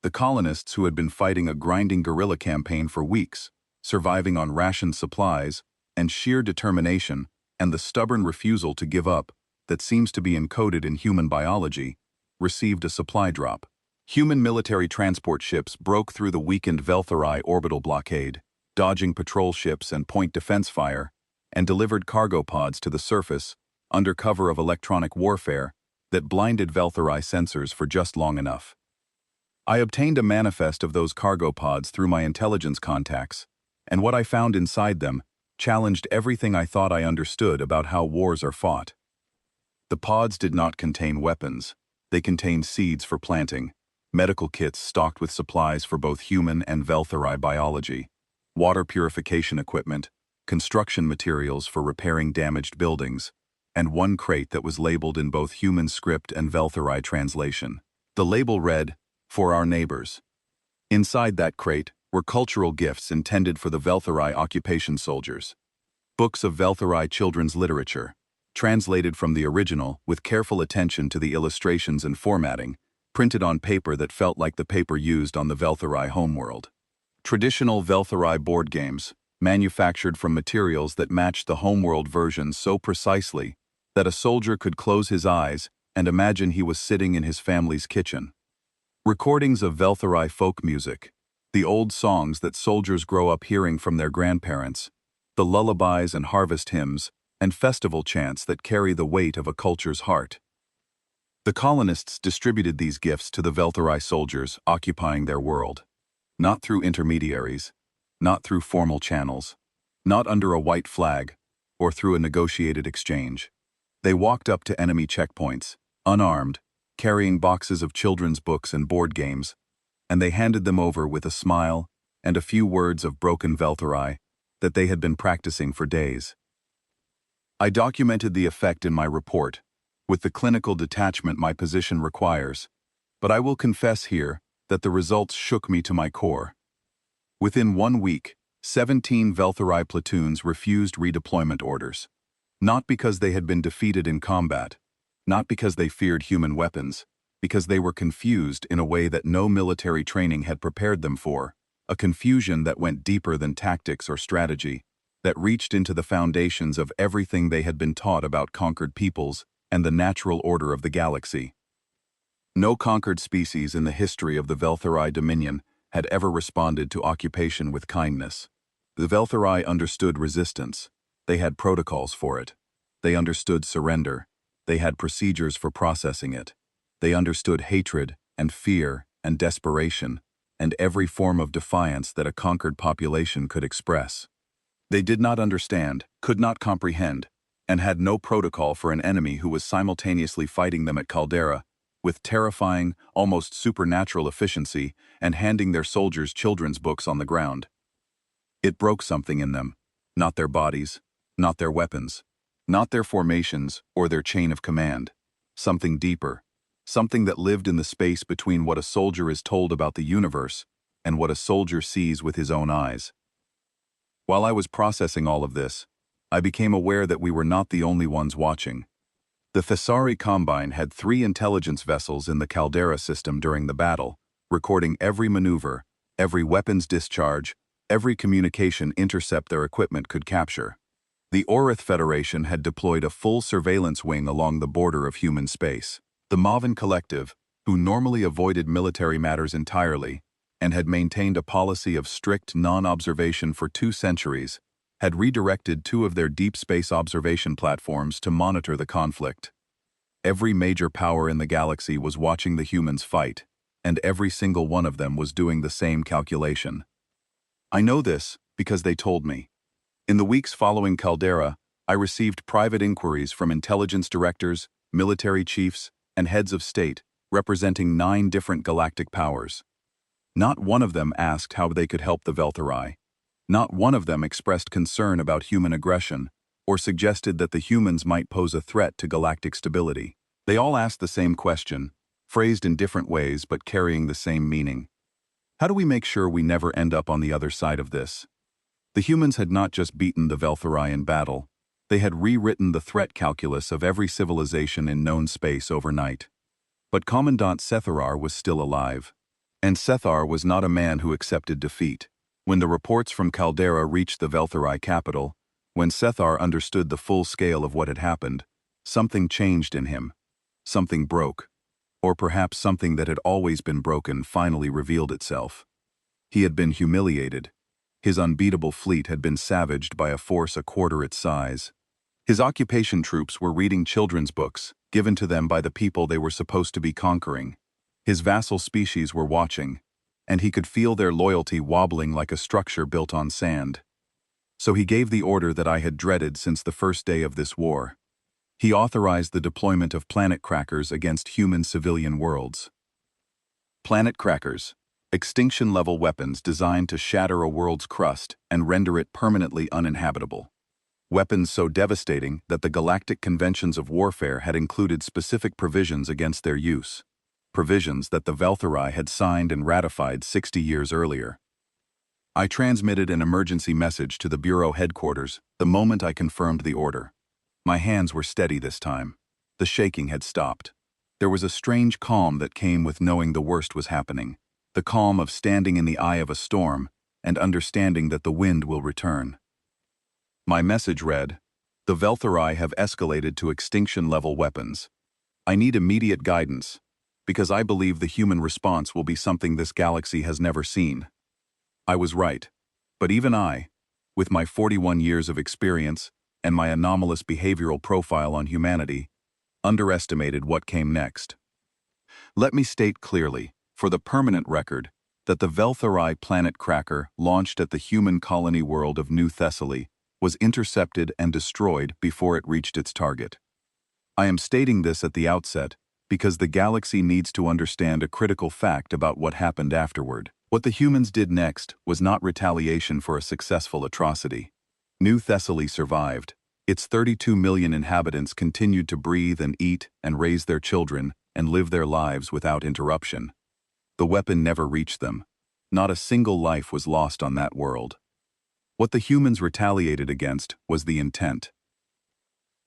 The colonists who had been fighting a grinding guerrilla campaign for weeks, surviving on rationed supplies, and sheer determination, and the stubborn refusal to give up, that seems to be encoded in human biology, received a supply drop. Human military transport ships broke through the weakened Velthari orbital blockade, dodging patrol ships and point defense fire, and delivered cargo pods to the surface under cover of electronic warfare that blinded Velthari sensors for just long enough. I obtained a manifest of those cargo pods through my intelligence contacts, and what I found inside them challenged everything I thought I understood about how wars are fought. The pods did not contain weapons. They contained seeds for planting, medical kits stocked with supplies for both human and Velthari biology, water purification equipment, construction materials for repairing damaged buildings, and one crate that was labeled in both human script and Velthari translation. The label read, "For our neighbors." Inside that crate were cultural gifts intended for the Velthari occupation soldiers. Books of Velthari children's literature, translated from the original with careful attention to the illustrations and formatting, printed on paper that felt like the paper used on the Velthari homeworld. Traditional Velthari board games, manufactured from materials that matched the homeworld version so precisely that a soldier could close his eyes and imagine he was sitting in his family's kitchen. Recordings of Velthari folk music, the old songs that soldiers grow up hearing from their grandparents, the lullabies and harvest hymns, and festival chants that carry the weight of a culture's heart. The colonists distributed these gifts to the Velthari soldiers occupying their world, not through intermediaries, not through formal channels, not under a white flag, or through a negotiated exchange. They walked up to enemy checkpoints, unarmed, carrying boxes of children's books and board games, and they handed them over with a smile and a few words of broken Velthari that they had been practicing for days. I documented the effect in my report, with the clinical detachment my position requires, but I will confess here that the results shook me to my core. Within 1 week, 17 Velthari platoons refused redeployment orders. Not because they had been defeated in combat, not because they feared human weapons, because they were confused in a way that no military training had prepared them for, a confusion that went deeper than tactics or strategy, that reached into the foundations of everything they had been taught about conquered peoples and the natural order of the galaxy. No conquered species in the history of the Velthari dominion had ever responded to occupation with kindness. The Velthari understood resistance. They had protocols for it. They understood surrender. They had procedures for processing it. They understood hatred and fear and desperation and every form of defiance that a conquered population could express. They did not understand, could not comprehend, and had no protocol for an enemy who was simultaneously fighting them at Caldera, with terrifying, almost supernatural efficiency, and handing their soldiers children's books on the ground. It broke something in them, not their bodies, not their weapons, not their formations or their chain of command, something deeper, something that lived in the space between what a soldier is told about the universe and what a soldier sees with his own eyes. While I was processing all of this, I became aware that we were not the only ones watching. The Thessari Combine had 3 intelligence vessels in the Caldera system during the battle, recording every maneuver, every weapons discharge, every communication intercept their equipment could capture. The Orith Federation had deployed a full surveillance wing along the border of human space. The Mavan Collective, who normally avoided military matters entirely, and had maintained a policy of strict non-observation for 2 centuries, had redirected 2 of their deep space observation platforms to monitor the conflict. Every major power in the galaxy was watching the humans fight, and every single one of them was doing the same calculation. I know this because they told me. In the weeks following Caldera, I received private inquiries from intelligence directors, military chiefs, and heads of state, representing 9 different galactic powers. Not one of them asked how they could help the Velthari. Not one of them expressed concern about human aggression, or suggested that the humans might pose a threat to galactic stability. They all asked the same question, phrased in different ways but carrying the same meaning. How do we make sure we never end up on the other side of this? The humans had not just beaten the Velthari in battle, they had rewritten the threat calculus of every civilization in known space overnight. But Commandant Setharar was still alive. And Sethar was not a man who accepted defeat. When the reports from Caldera reached the Velthari capital, when Sethar understood the full scale of what had happened, something changed in him. Something broke. Or perhaps something that had always been broken finally revealed itself. He had been humiliated. His unbeatable fleet had been savaged by a force a quarter its size. His occupation troops were reading children's books, given to them by the people they were supposed to be conquering. His vassal species were watching, and he could feel their loyalty wobbling like a structure built on sand. So he gave the order that I had dreaded since the first day of this war. He authorized the deployment of planet crackers against human civilian worlds. Planet crackers, extinction-level weapons designed to shatter a world's crust and render it permanently uninhabitable. Weapons so devastating that the galactic conventions of warfare had included specific provisions against their use. Provisions that the Velthari had signed and ratified 60 years earlier. I transmitted an emergency message to the Bureau headquarters the moment I confirmed the order. My hands were steady this time. The shaking had stopped. There was a strange calm that came with knowing the worst was happening, the calm of standing in the eye of a storm and understanding that the wind will return. My message read, "The Velthari have escalated to extinction-level weapons. I need immediate guidance, because I believe the human response will be something this galaxy has never seen." I was right, but even I, with my 41 years of experience and my anomalous behavioral profile on humanity, underestimated what came next. Let me state clearly, for the permanent record, that the Velthari planet cracker launched at the human colony world of New Thessaly was intercepted and destroyed before it reached its target. I am stating this at the outset because the galaxy needs to understand a critical fact about what happened afterward. What the humans did next was not retaliation for a successful atrocity. New Thessaly survived. Its 32 million inhabitants continued to breathe and eat and raise their children and live their lives without interruption. The weapon never reached them. Not a single life was lost on that world. What the humans retaliated against was the intent.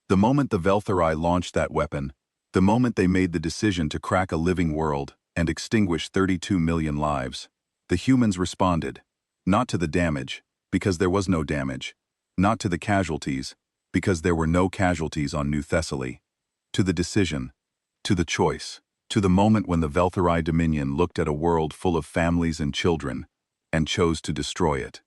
The moment the Velthari launched that weapon, the moment they made the decision to crack a living world and extinguish 32 million lives, the humans responded, not to the damage, because there was no damage, not to the casualties, because there were no casualties on New Thessaly, to the decision, to the choice, to the moment when the Velthari Dominion looked at a world full of families and children and chose to destroy it.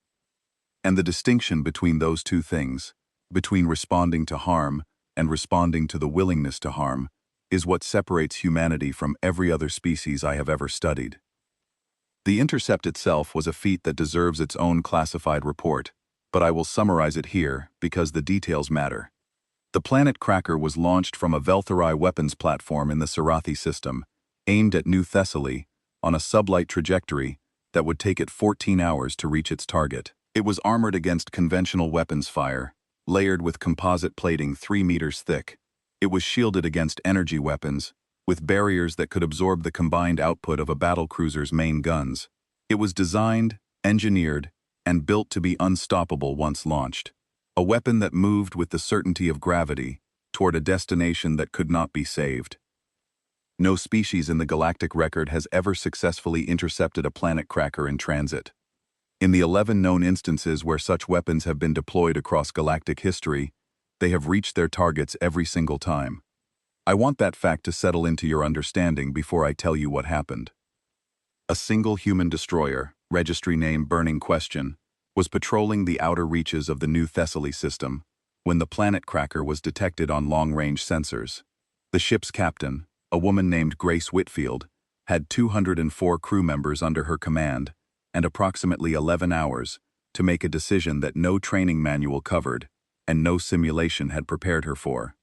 And the distinction between those two things, between responding to harm and responding to the willingness to harm, is what separates humanity from every other species I have ever studied. The intercept itself was a feat that deserves its own classified report, but I will summarize it here because the details matter. The planet cracker was launched from a Velthari weapons platform in the Sarathi system, aimed at New Thessaly, on a sublight trajectory that would take it 14 hours to reach its target. It was armored against conventional weapons fire, layered with composite plating 3 meters thick. It was shielded against energy weapons, with barriers that could absorb the combined output of a battlecruiser's main guns. It was designed, engineered, and built to be unstoppable once launched. A weapon that moved with the certainty of gravity toward a destination that could not be saved. No species in the galactic record has ever successfully intercepted a planet cracker in transit. In the 11 known instances where such weapons have been deployed across galactic history, they have reached their targets every single time. I want that fact to settle into your understanding before I tell you what happened. A single human destroyer, registry name Burning Question, was patrolling the outer reaches of the New Thessaly system when the planet cracker was detected on long-range sensors. The ship's captain, a woman named Grace Whitfield, had 204 crew members under her command and approximately 11 hours to make a decision that no training manual covered and no simulation had prepared her for.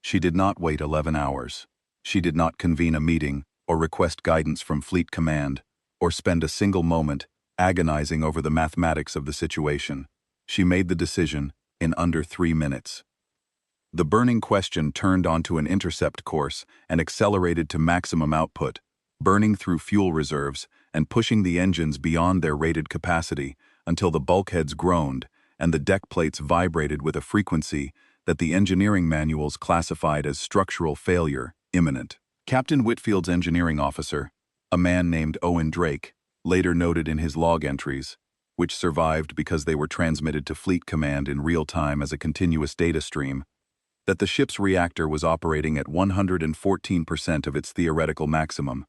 She did not wait 11 hours. She did not convene a meeting or request guidance from Fleet Command or spend a single moment agonizing over the mathematics of the situation. She made the decision in under 3 minutes. The Burning Question turned onto an intercept course and accelerated to maximum output, burning through fuel reserves and pushing the engines beyond their rated capacity until the bulkheads groaned and the deck plates vibrated with a frequency that the engineering manuals classified as structural failure imminent. Captain Whitfield's engineering officer, a man named Owen Drake, later noted in his log entries, which survived because they were transmitted to Fleet Command in real time as a continuous data stream, that the ship's reactor was operating at 114% of its theoretical maximum.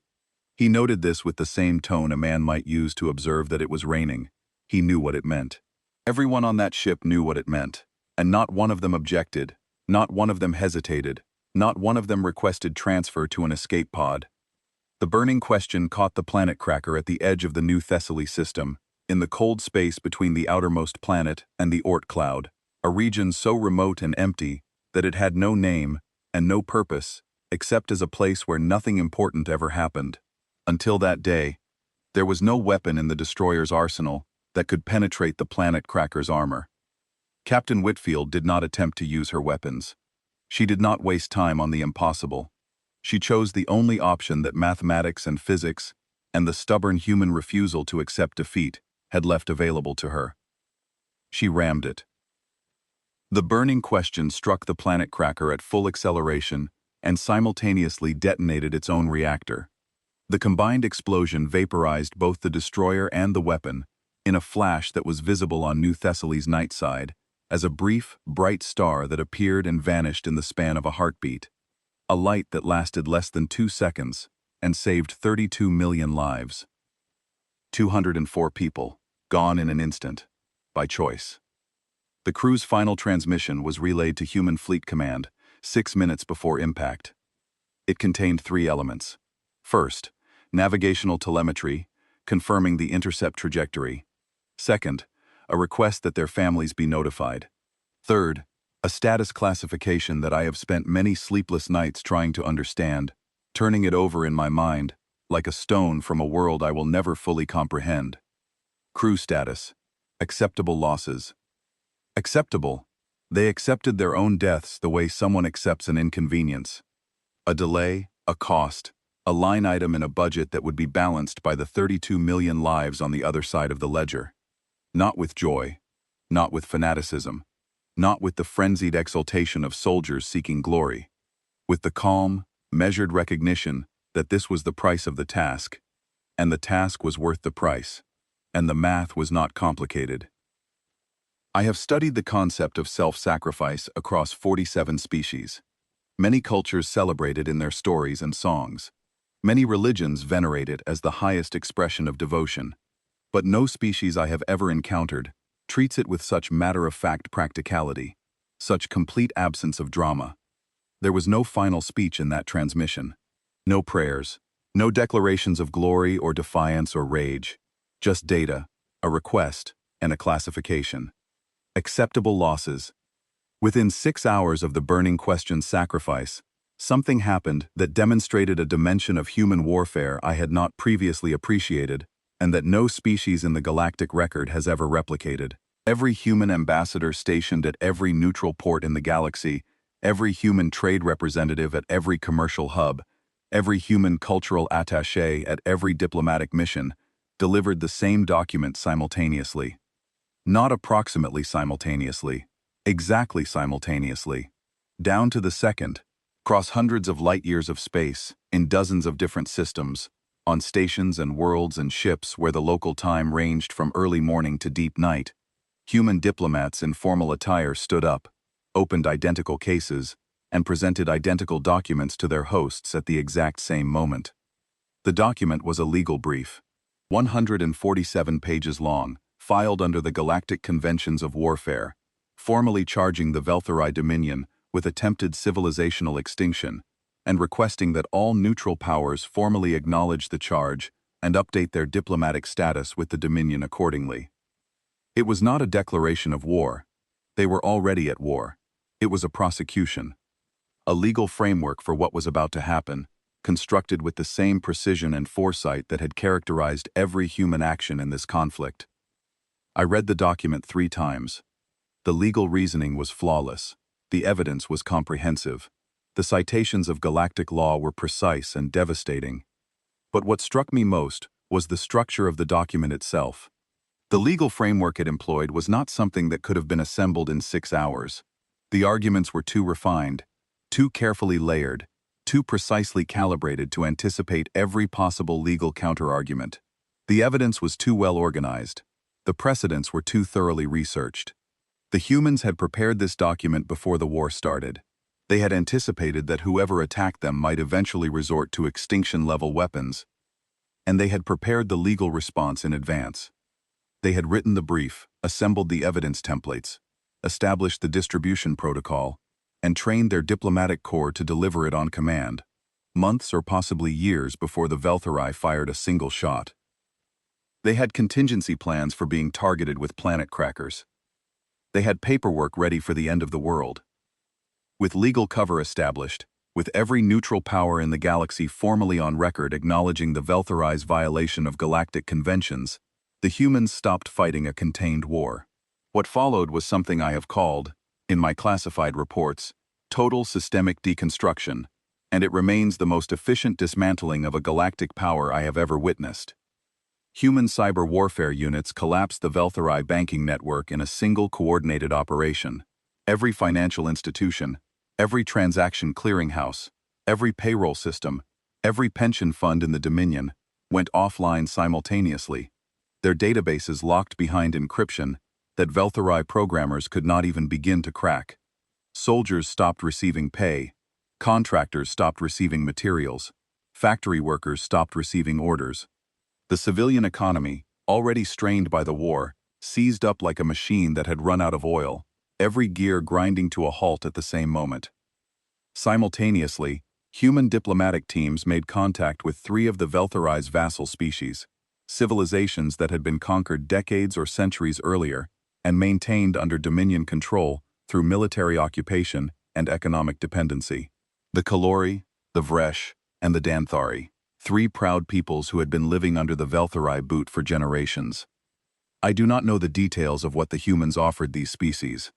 He noted this with the same tone a man might use to observe that it was raining. He knew what it meant. Everyone on that ship knew what it meant, and not one of them objected, not one of them hesitated, not one of them requested transfer to an escape pod. The burning question caught the planet cracker at the edge of the New Thessaly system, in the cold space between the outermost planet and the Oort cloud, a region so remote and empty that it had no name and no purpose except as a place where nothing important ever happened. Until that day, there was no weapon in the destroyer's arsenal that could penetrate the planet cracker's armor. Captain Whitfield did not attempt to use her weapons. She did not waste time on the impossible. She chose the only option that mathematics and physics, and the stubborn human refusal to accept defeat, had left available to her. She rammed it. The burning question struck the planet cracker at full acceleration and simultaneously detonated its own reactor. The combined explosion vaporized both the destroyer and the weapon, in a flash that was visible on New Thessaly's night side, as a brief, bright star that appeared and vanished in the span of a heartbeat. A light that lasted less than 2 seconds and saved 32 million lives. 204 people, gone in an instant, by choice. The crew's final transmission was relayed to Human Fleet Command 6 minutes before impact. It contained 3 elements. First, navigational telemetry, confirming the intercept trajectory. Second, a request that their families be notified. Third, a status classification that I have spent many sleepless nights trying to understand, turning it over in my mind, like a stone from a world I will never fully comprehend. Crew status. Acceptable losses. Acceptable. They accepted their own deaths the way someone accepts an inconvenience. A delay, a cost, a line item in a budget that would be balanced by the 32 million lives on the other side of the ledger. Not with joy, not with fanaticism, not with the frenzied exultation of soldiers seeking glory, with the calm, measured recognition that this was the price of the task, and the task was worth the price, and the math was not complicated. I have studied the concept of self-sacrifice across 47 species. Many cultures celebrate it in their stories and songs. Many religions venerate it as the highest expression of devotion. But no species I have ever encountered treats it with such matter-of-fact practicality, such complete absence of drama. There was no final speech in that transmission. No prayers, no declarations of glory or defiance or rage. Just data, a request, and a classification. Acceptable losses. Within 6 hours of the burning question's sacrifice, something happened that demonstrated a dimension of human warfare I had not previously appreciated, and that no species in the galactic record has ever replicated. Every human ambassador stationed at every neutral port in the galaxy, every human trade representative at every commercial hub, every human cultural attaché at every diplomatic mission, delivered the same document simultaneously. Not approximately simultaneously, exactly simultaneously. Down to the second, across hundreds of light-years of space, in dozens of different systems, on stations and worlds and ships where the local time ranged from early morning to deep night, human diplomats in formal attire stood up, opened identical cases, and presented identical documents to their hosts at the exact same moment. The document was a legal brief, 147 pages long, filed under the Galactic Conventions of Warfare, formally charging the Velthari Dominion with attempted civilizational extinction, and requesting that all neutral powers formally acknowledge the charge and update their diplomatic status with the Dominion accordingly. It was not a declaration of war. They were already at war. It was a prosecution. A legal framework for what was about to happen, constructed with the same precision and foresight that had characterized every human action in this conflict. I read the document 3 times. The legal reasoning was flawless. The evidence was comprehensive. The citations of galactic law were precise and devastating. But what struck me most was the structure of the document itself. The legal framework it employed was not something that could have been assembled in 6 hours. The arguments were too refined, too carefully layered, too precisely calibrated to anticipate every possible legal counterargument. The evidence was too well organized. The precedents were too thoroughly researched. The humans had prepared this document before the war started. They had anticipated that whoever attacked them might eventually resort to extinction-level weapons, and they had prepared the legal response in advance. They had written the brief, assembled the evidence templates, established the distribution protocol, and trained their diplomatic corps to deliver it on command, months or possibly years before the Velthari fired a single shot. They had contingency plans for being targeted with planet crackers. They had paperwork ready for the end of the world. With legal cover established, with every neutral power in the galaxy formally on record acknowledging the Velthari's violation of galactic conventions, the humans stopped fighting a contained war. What followed was something I have called, in my classified reports, total systemic deconstruction, and it remains the most efficient dismantling of a galactic power I have ever witnessed. Human cyber warfare units collapsed the Velthari banking network in a single coordinated operation. Every financial institution, every transaction clearinghouse, every payroll system, every pension fund in the Dominion went offline simultaneously, their databases locked behind encryption that Velthari programmers could not even begin to crack. Soldiers stopped receiving pay, contractors stopped receiving materials, factory workers stopped receiving orders. The civilian economy, already strained by the war, seized up like a machine that had run out of oil, every gear grinding to a halt at the same moment. Simultaneously, human diplomatic teams made contact with 3 of the Velthari's vassal species, civilizations that had been conquered decades or centuries earlier and maintained under Dominion control through military occupation and economic dependency. The Kalori, the Vresh, and the Danthari, 3 proud peoples who had been living under the Velthari boot for generations. I do not know the details of what the humans offered these species.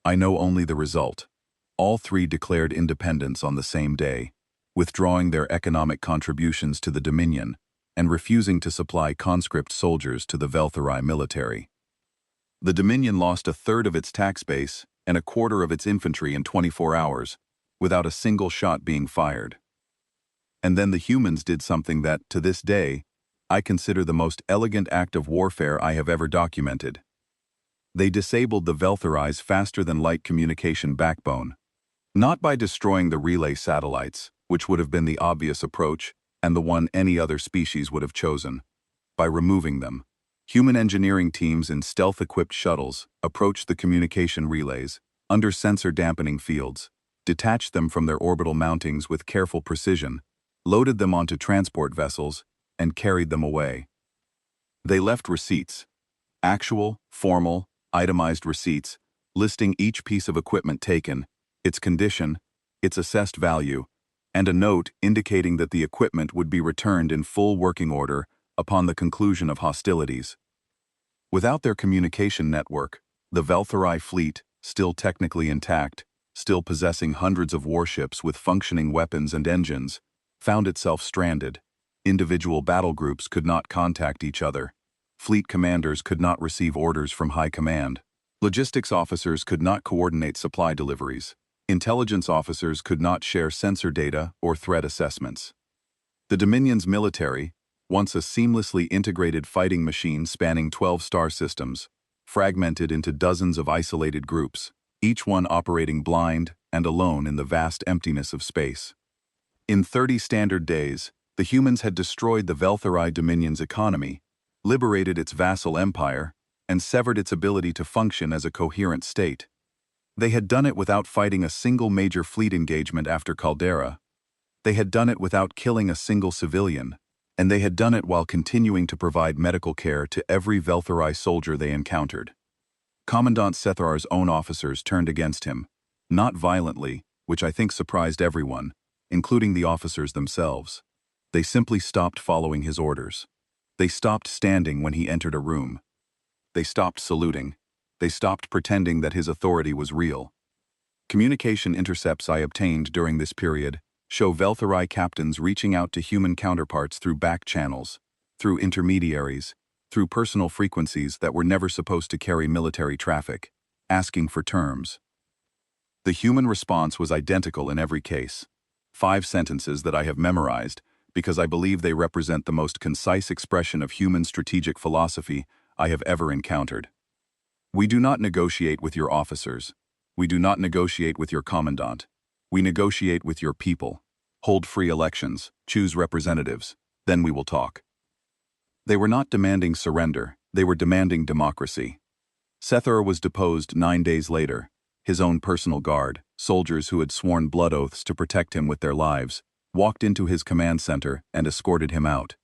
I know only the result. All 3 declared independence on the same day, withdrawing their economic contributions to the Dominion and refusing to supply conscript soldiers to the Velthari military. The Dominion lost 1/3 of its tax base and 1/4 of its infantry in 24 hours, without a single shot being fired. And then the humans did something that, to this day, I consider the most elegant act of warfare I have ever documented. They disabled the Velthari's faster-than-light communication backbone. Not by destroying the relay satellites, which would have been the obvious approach and the one any other species would have chosen. By removing them. Human engineering teams in stealth-equipped shuttles approached the communication relays, under sensor-dampening fields, detached them from their orbital mountings with careful precision, loaded them onto transport vessels, and carried them away. They left receipts, actual, formal, itemized receipts, listing each piece of equipment taken, its condition, its assessed value, and a note indicating that the equipment would be returned in full working order upon the conclusion of hostilities. Without their communication network, the Velthari fleet, still technically intact, still possessing hundreds of warships with functioning weapons and engines, found itself stranded. Individual battle groups could not contact each other. Fleet commanders could not receive orders from high command. Logistics officers could not coordinate supply deliveries. Intelligence officers could not share sensor data or threat assessments. The Dominion's military, once a seamlessly integrated fighting machine spanning 12 star systems, fragmented into dozens of isolated groups, each one operating blind and alone in the vast emptiness of space. In 30 standard days, the humans had destroyed the Velthari Dominion's economy, liberated its vassal empire, and severed its ability to function as a coherent state. They had done it without fighting a single major fleet engagement after Caldera. They had done it without killing a single civilian, and they had done it while continuing to provide medical care to every Velthari soldier they encountered. Commandant Sethar's own officers turned against him, not violently, which I think surprised everyone, including the officers themselves. They simply stopped following his orders. They stopped standing when he entered a room. They stopped saluting. They stopped pretending that his authority was real. Communication intercepts I obtained during this period show Velthari captains reaching out to human counterparts through back channels, through intermediaries, through personal frequencies that were never supposed to carry military traffic, asking for terms. The human response was identical in every case. 5 sentences that I have memorized because I believe they represent the most concise expression of human strategic philosophy I have ever encountered. We do not negotiate with your officers. We do not negotiate with your commandant. We negotiate with your people. Hold free elections, choose representatives, then we will talk. They were not demanding surrender, they were demanding democracy. Sethor was deposed 9 days later. His own personal guard, soldiers who had sworn blood oaths to protect him with their lives, walked into his command center and escorted him out.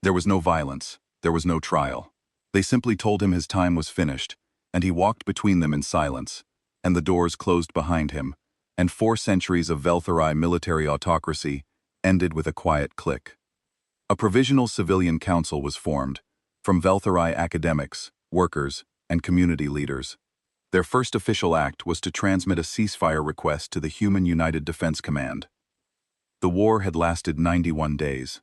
There was no violence, there was no trial. They simply told him his time was finished, and he walked between them in silence, and the doors closed behind him, and 4 centuries of Veltharai military autocracy ended with a quiet click. A provisional civilian council was formed, from Veltharai academics, workers, and community leaders. Their first official act was to transmit a ceasefire request to the Human United Defense Command. The war had lasted 91 days.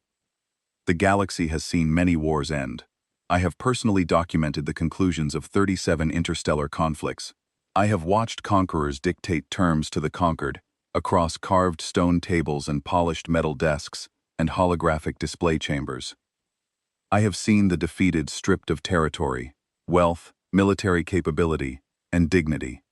The galaxy has seen many wars end. I have personally documented the conclusions of 37 interstellar conflicts. I have watched conquerors dictate terms to the conquered, across carved stone tables and polished metal desks, and holographic display chambers. I have seen the defeated stripped of territory, wealth, military capability, and dignity.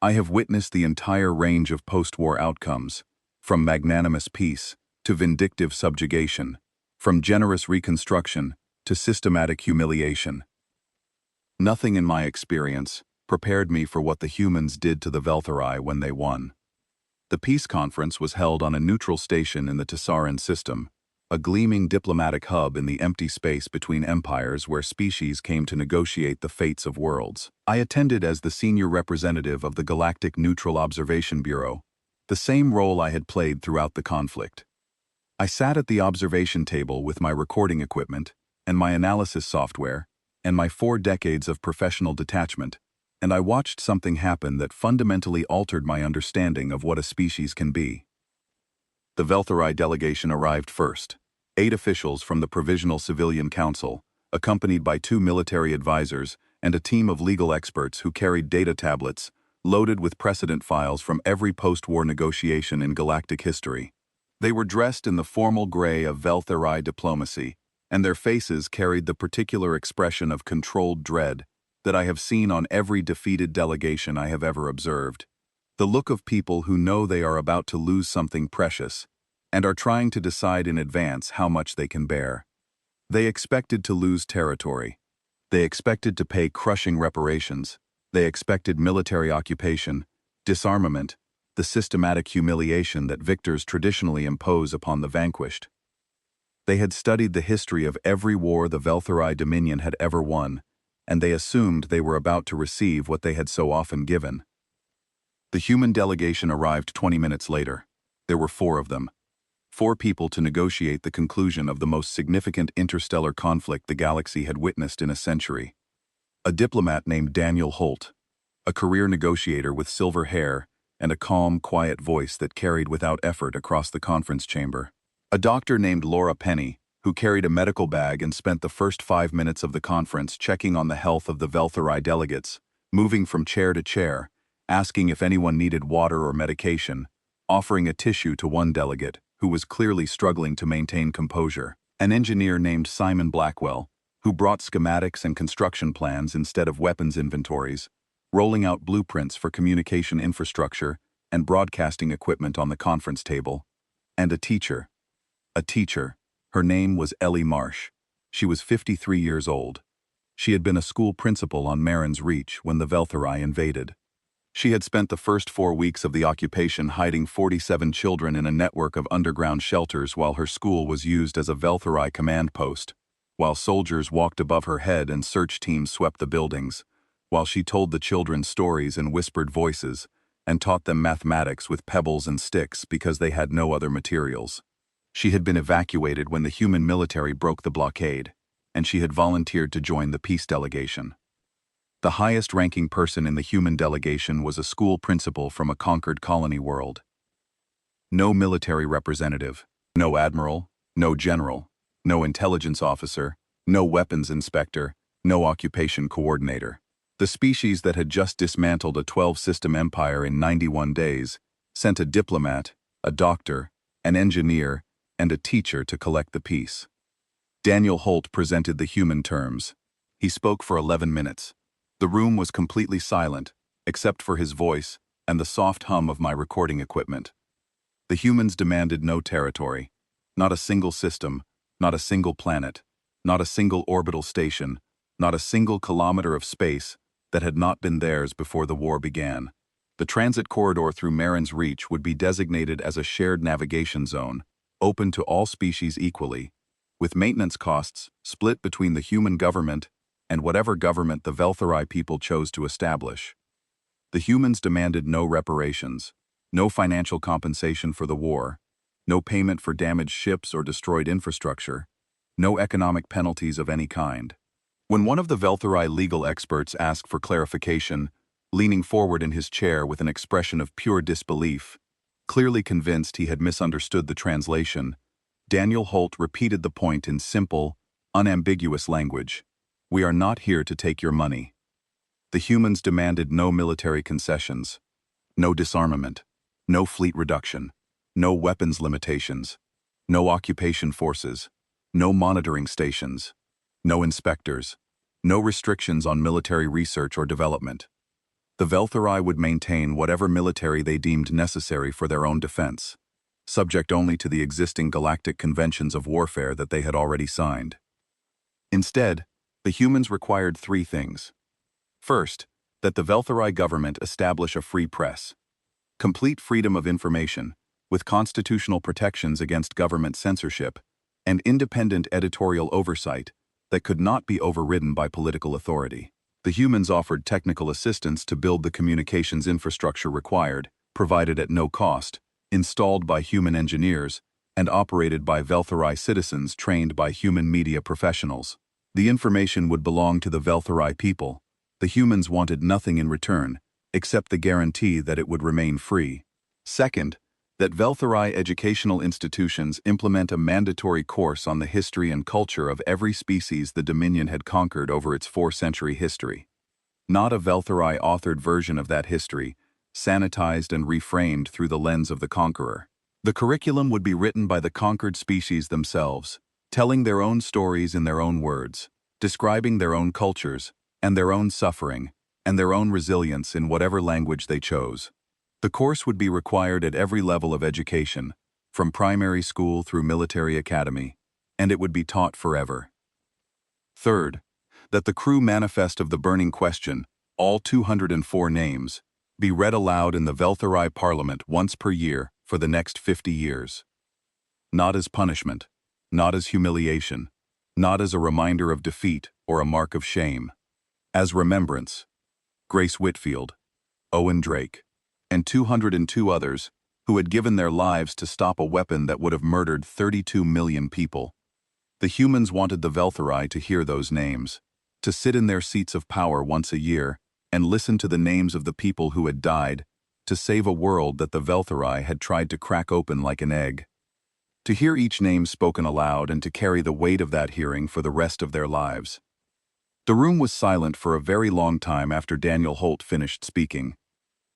I have witnessed the entire range of post-war outcomes, from magnanimous peace to vindictive subjugation, from generous reconstruction to systematic humiliation. Nothing in my experience prepared me for what the humans did to the Veltharai when they won. The peace conference was held on a neutral station in the Tessaran system, a gleaming diplomatic hub in the empty space between empires where species came to negotiate the fates of worlds. I attended as the senior representative of the Galactic Neutral Observation Bureau, the same role I had played throughout the conflict. I sat at the observation table with my recording equipment, and my analysis software, and my 4 decades of professional detachment, and I watched something happen that fundamentally altered my understanding of what a species can be. The Veltharai delegation arrived first, 8 officials from the Provisional Civilian Council, accompanied by 2 military advisors and a team of legal experts who carried data tablets loaded with precedent files from every post-war negotiation in galactic history. They were dressed in the formal gray of Veltharai diplomacy, and their faces carried the particular expression of controlled dread that I have seen on every defeated delegation I have ever observed. The look of people who know they are about to lose something precious and are trying to decide in advance how much they can bear. They expected to lose territory. They expected to pay crushing reparations. They expected military occupation, disarmament, the systematic humiliation that victors traditionally impose upon the vanquished. They had studied the history of every war the Veltharai Dominion had ever won, and they assumed they were about to receive what they had so often given. The human delegation arrived 20 minutes later. There were 4 of them. 4 people to negotiate the conclusion of the most significant interstellar conflict the galaxy had witnessed in a century. A diplomat named Daniel Holt, a career negotiator with silver hair and a calm, quiet voice that carried without effort across the conference chamber. A doctor named Laura Penny, who carried a medical bag and spent the first 5 minutes of the conference checking on the health of the Veltharai delegates, moving from chair to chair, asking if anyone needed water or medication, offering a tissue to one delegate, who was clearly struggling to maintain composure. An engineer named Simon Blackwell, who brought schematics and construction plans instead of weapons inventories, rolling out blueprints for communication infrastructure and broadcasting equipment on the conference table, and a teacher. Her name was Ellie Marsh. She was 53 years old. She had been a school principal on Marin's Reach when the Veltharai invaded. She had spent the first 4 weeks of the occupation hiding 47 children in a network of underground shelters while her school was used as a Veltharai command post, while soldiers walked above her head and search teams swept the buildings, while she told the children stories in whispered voices and taught them mathematics with pebbles and sticks because they had no other materials. She had been evacuated when the human military broke the blockade, and she had volunteered to join the peace delegation. The highest-ranking person in the human delegation was a school principal from a conquered colony world. No military representative, no admiral, no general, no intelligence officer, no weapons inspector, no occupation coordinator. The species that had just dismantled a 12-system empire in 91 days sent a diplomat, a doctor, an engineer, and a teacher to collect the piece. Daniel Holt presented the human terms. He spoke for 11 minutes. The room was completely silent, except for his voice and the soft hum of my recording equipment. The humans demanded no territory, not a single system, not a single planet, not a single orbital station, not a single kilometer of space that had not been theirs before the war began. The transit corridor through Marin's Reach would be designated as a shared navigation zone, open to all species equally, with maintenance costs split between the human government and whatever government the Velthari people chose to establish. The humans demanded no reparations, no financial compensation for the war, no payment for damaged ships or destroyed infrastructure, no economic penalties of any kind. When one of the Velthari legal experts asked for clarification, leaning forward in his chair with an expression of pure disbelief, clearly convinced he had misunderstood the translation, Daniel Holt repeated the point in simple, unambiguous language. We are not here to take your money. The humans demanded no military concessions, no disarmament, no fleet reduction, no weapons limitations, no occupation forces, no monitoring stations, no inspectors, no restrictions on military research or development. The Velthari would maintain whatever military they deemed necessary for their own defense, subject only to the existing galactic conventions of warfare that they had already signed. Instead, the humans required three things. First, that the Velthari government establish a free press, complete freedom of information, with constitutional protections against government censorship, and independent editorial oversight that could not be overridden by political authority. The humans offered technical assistance to build the communications infrastructure required, provided at no cost, installed by human engineers, and operated by Velthari citizens trained by human media professionals. The information would belong to the Velthari people. The humans wanted nothing in return, except the guarantee that it would remain free. Second, that Velthari educational institutions implement a mandatory course on the history and culture of every species the Dominion had conquered over its 4-century history. Not a Velthari-authored version of that history, sanitized and reframed through the lens of the conqueror. The curriculum would be written by the conquered species themselves, telling their own stories in their own words, describing their own cultures, and their own suffering, and their own resilience in whatever language they chose. The course would be required at every level of education, from primary school through military academy, and it would be taught forever. Third, that the crew manifest of the burning question, all 204 names, be read aloud in the Velthari Parliament once per year for the next 50 years. Not as punishment, not as humiliation, not as a reminder of defeat or a mark of shame. As remembrance. Grace Whitfield, Owen Drake, and 202 others who had given their lives to stop a weapon that would have murdered 32 million people. The humans wanted the Velthari to hear those names, to sit in their seats of power once a year and listen to the names of the people who had died, to save a world that the Velthari had tried to crack open like an egg. To hear each name spoken aloud and to carry the weight of that hearing for the rest of their lives. The room was silent for a very long time after Daniel Holt finished speaking.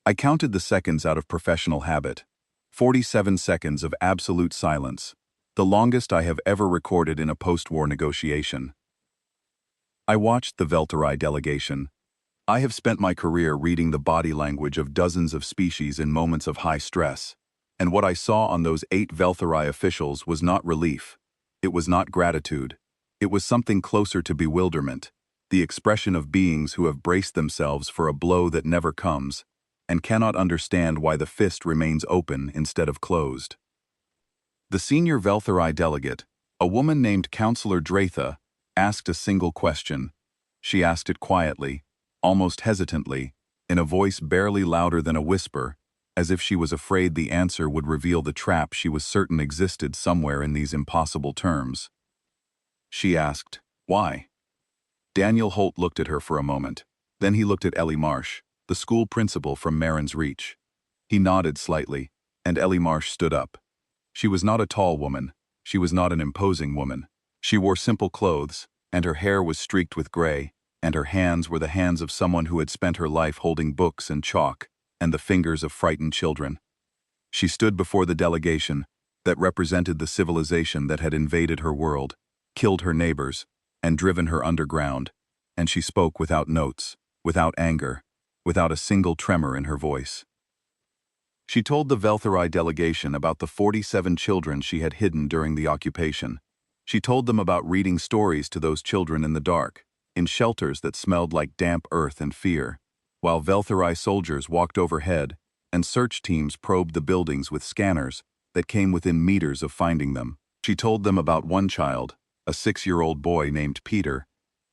I counted the seconds out of professional habit. 47 seconds of absolute silence, the longest I have ever recorded in a post-war negotiation. I watched the Velthari delegation. I have spent my career reading the body language of dozens of species in moments of high stress, and what I saw on those 8 Velthari officials was not relief. It was not gratitude. It was something closer to bewilderment, the expression of beings who have braced themselves for a blow that never comes, and cannot understand why the fist remains open instead of closed. The senior Velthari delegate, a woman named Counselor Dratha, asked a single question. She asked it quietly, almost hesitantly, in a voice barely louder than a whisper, as if she was afraid the answer would reveal the trap she was certain existed somewhere in these impossible terms. She asked, "Why?" Daniel Holt looked at her for a moment. Then he looked at Ellie Marsh, the school principal from Marin's Reach. He nodded slightly, and Ellie Marsh stood up. She was not a tall woman. She was not an imposing woman. She wore simple clothes, and her hair was streaked with gray, and her hands were the hands of someone who had spent her life holding books and chalk, and the fingers of frightened children. She stood before the delegation, that represented the civilization that had invaded her world, killed her neighbors, and driven her underground, and she spoke without notes, without anger, without a single tremor in her voice. She told the Velthari delegation about the 47 children she had hidden during the occupation. She told them about reading stories to those children in the dark, in shelters that smelled like damp earth and fear, while Velthari soldiers walked overhead and search teams probed the buildings with scanners that came within meters of finding them. She told them about one child, a 6-year-old boy named Peter,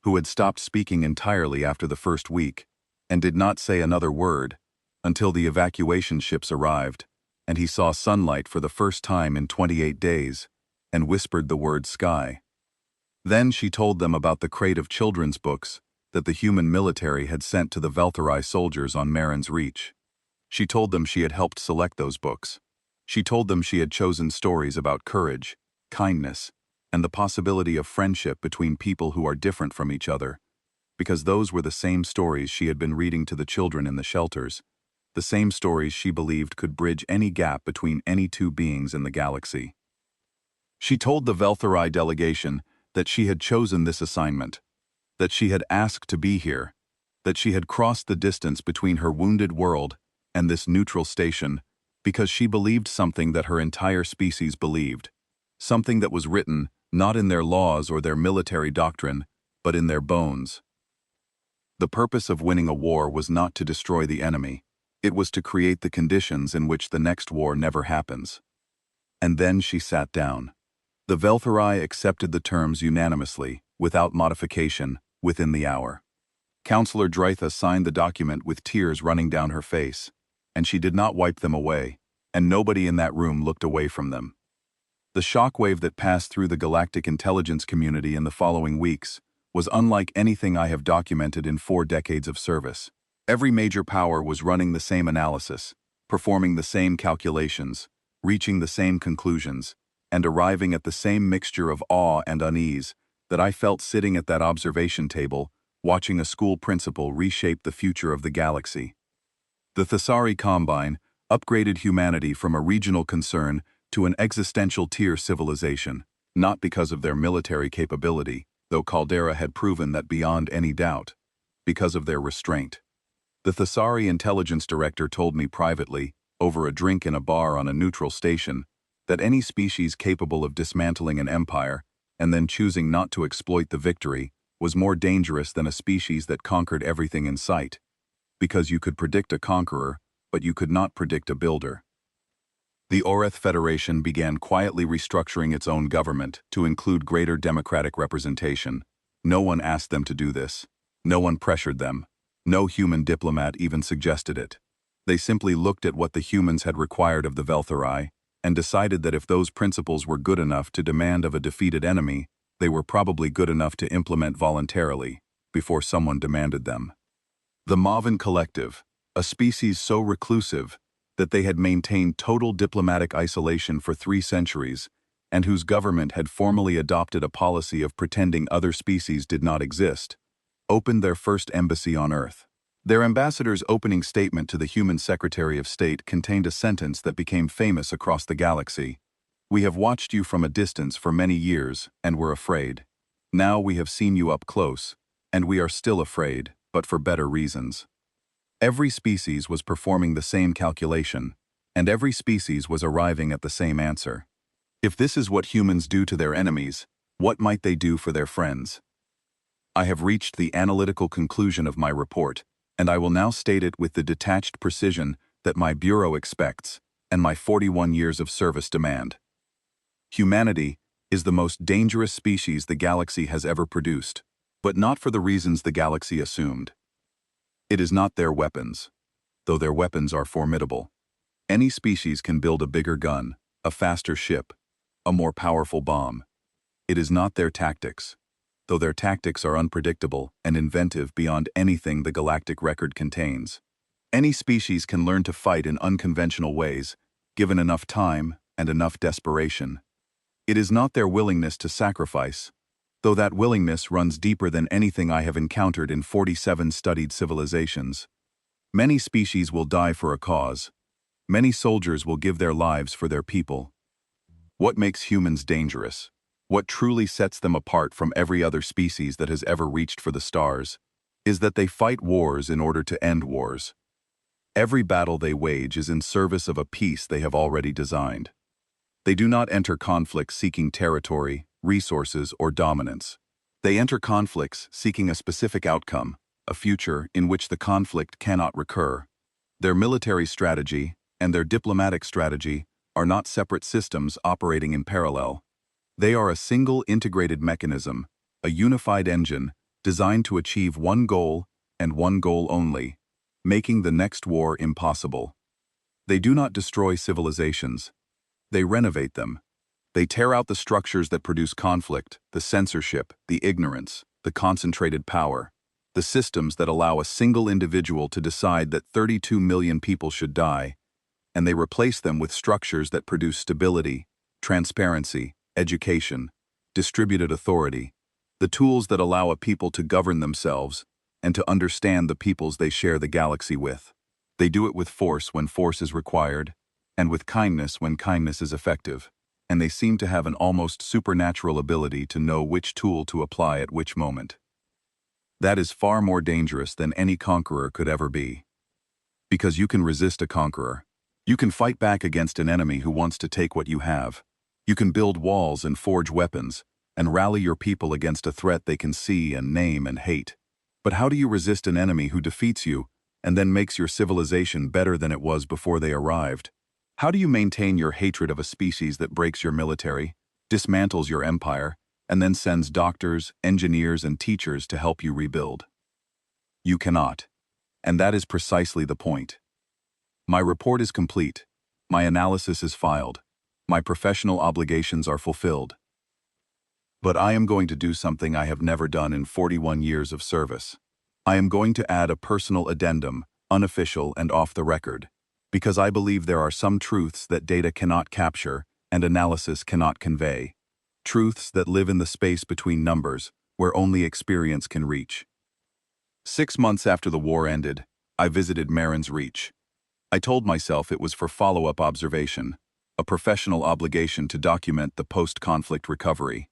who had stopped speaking entirely after the first week and did not say another word until the evacuation ships arrived, and he saw sunlight for the first time in 28 days and whispered the word sky. Then she told them about the crate of children's books that the human military had sent to the Velthari soldiers on Marin's Reach. She told them she had helped select those books. She told them she had chosen stories about courage, kindness, and the possibility of friendship between people who are different from each other, because those were the same stories she had been reading to the children in the shelters, the same stories she believed could bridge any gap between any two beings in the galaxy. She told the Velthari delegation that she had chosen this assignment, that she had asked to be here, that she had crossed the distance between her wounded world and this neutral station because she believed something that her entire species believed, something that was written not in their laws or their military doctrine, but in their bones. The purpose of winning a war was not to destroy the enemy. It was to create the conditions in which the next war never happens. And then she sat down. The Velthari accepted the terms unanimously, without modification, within the hour. Counselor Drytha signed the document with tears running down her face, and she did not wipe them away, and nobody in that room looked away from them. The shockwave that passed through the galactic intelligence community in the following weeks was unlike anything I have documented in 4 decades of service. Every major power was running the same analysis, performing the same calculations, reaching the same conclusions, and arriving at the same mixture of awe and unease that I felt sitting at that observation table, watching a school principal reshape the future of the galaxy. The Thesari Combine upgraded humanity from a regional concern to an existential tier civilization, not because of their military capability, though Caldera had proven that beyond any doubt, because of their restraint. The Thesari intelligence director told me privately, over a drink in a bar on a neutral station, that any species capable of dismantling an empire and then choosing not to exploit the victory was more dangerous than a species that conquered everything in sight, because you could predict a conqueror, but you could not predict a builder. The Oreth Federation began quietly restructuring its own government to include greater democratic representation. No one asked them to do this. No one pressured them. No human diplomat even suggested it. They simply looked at what the humans had required of the Velthari and decided that if those principles were good enough to demand of a defeated enemy, they were probably good enough to implement voluntarily, before someone demanded them. The Mauvin Collective, a species so reclusive that they had maintained total diplomatic isolation for 3 centuries, and whose government had formally adopted a policy of pretending other species did not exist, opened their first embassy on Earth. Their ambassador's opening statement to the human Secretary of State contained a sentence that became famous across the galaxy. "We have watched you from a distance for many years, and were afraid. Now we have seen you up close, and we are still afraid, but for better reasons." Every species was performing the same calculation, and every species was arriving at the same answer. If this is what humans do to their enemies, what might they do for their friends? I have reached the analytical conclusion of my report, and I will now state it with the detached precision that my bureau expects and my 41 years of service demand. Humanity is the most dangerous species the galaxy has ever produced, but not for the reasons the galaxy assumed. It is not their weapons, though their weapons are formidable. Any species can build a bigger gun, a faster ship, a more powerful bomb. It is not their tactics, though their tactics are unpredictable and inventive beyond anything the galactic record contains. Any species can learn to fight in unconventional ways, given enough time and enough desperation. It is not their willingness to sacrifice, though that willingness runs deeper than anything I have encountered in 47 studied civilizations. Many species will die for a cause. Many soldiers will give their lives for their people. What makes humans dangerous? What truly sets them apart from every other species that has ever reached for the stars is that they fight wars in order to end wars. Every battle they wage is in service of a peace they have already designed. They do not enter conflicts seeking territory, resources, or dominance. They enter conflicts seeking a specific outcome, a future in which the conflict cannot recur. Their military strategy and their diplomatic strategy are not separate systems operating in parallel. They are a single integrated mechanism, a unified engine designed to achieve one goal and one goal only, making the next war impossible. They do not destroy civilizations. They renovate them. They tear out the structures that produce conflict, the censorship, the ignorance, the concentrated power, the systems that allow a single individual to decide that 32 million people should die, and they replace them with structures that produce stability, transparency, education, distributed authority, the tools that allow a people to govern themselves and to understand the peoples they share the galaxy with. They do it with force when force is required, and with kindness when kindness is effective, and they seem to have an almost supernatural ability to know which tool to apply at which moment. That is far more dangerous than any conqueror could ever be. Because you can resist a conqueror. You can fight back against an enemy who wants to take what you have. You can build walls and forge weapons, and rally your people against a threat they can see and name and hate. But how do you resist an enemy who defeats you and then makes your civilization better than it was before they arrived? How do you maintain your hatred of a species that breaks your military, dismantles your empire, and then sends doctors, engineers, and teachers to help you rebuild? You cannot. And that is precisely the point. My report is complete. My analysis is filed. My professional obligations are fulfilled. But I am going to do something I have never done in 41 years of service. I am going to add a personal addendum, unofficial and off the record, because I believe there are some truths that data cannot capture and analysis cannot convey. Truths that live in the space between numbers, where only experience can reach. 6 months after the war ended, I visited Marin's Reach. I told myself it was for follow-up observation, a professional obligation to document the post-conflict recovery.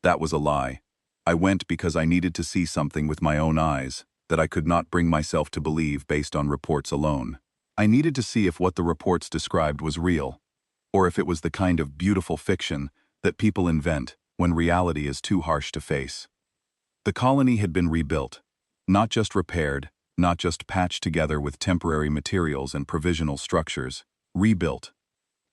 That was a lie. I went because I needed to see something with my own eyes that I could not bring myself to believe based on reports alone. I needed to see if what the reports described was real, or if it was the kind of beautiful fiction that people invent when reality is too harsh to face. The colony had been rebuilt, not just repaired, not just patched together with temporary materials and provisional structures, rebuilt.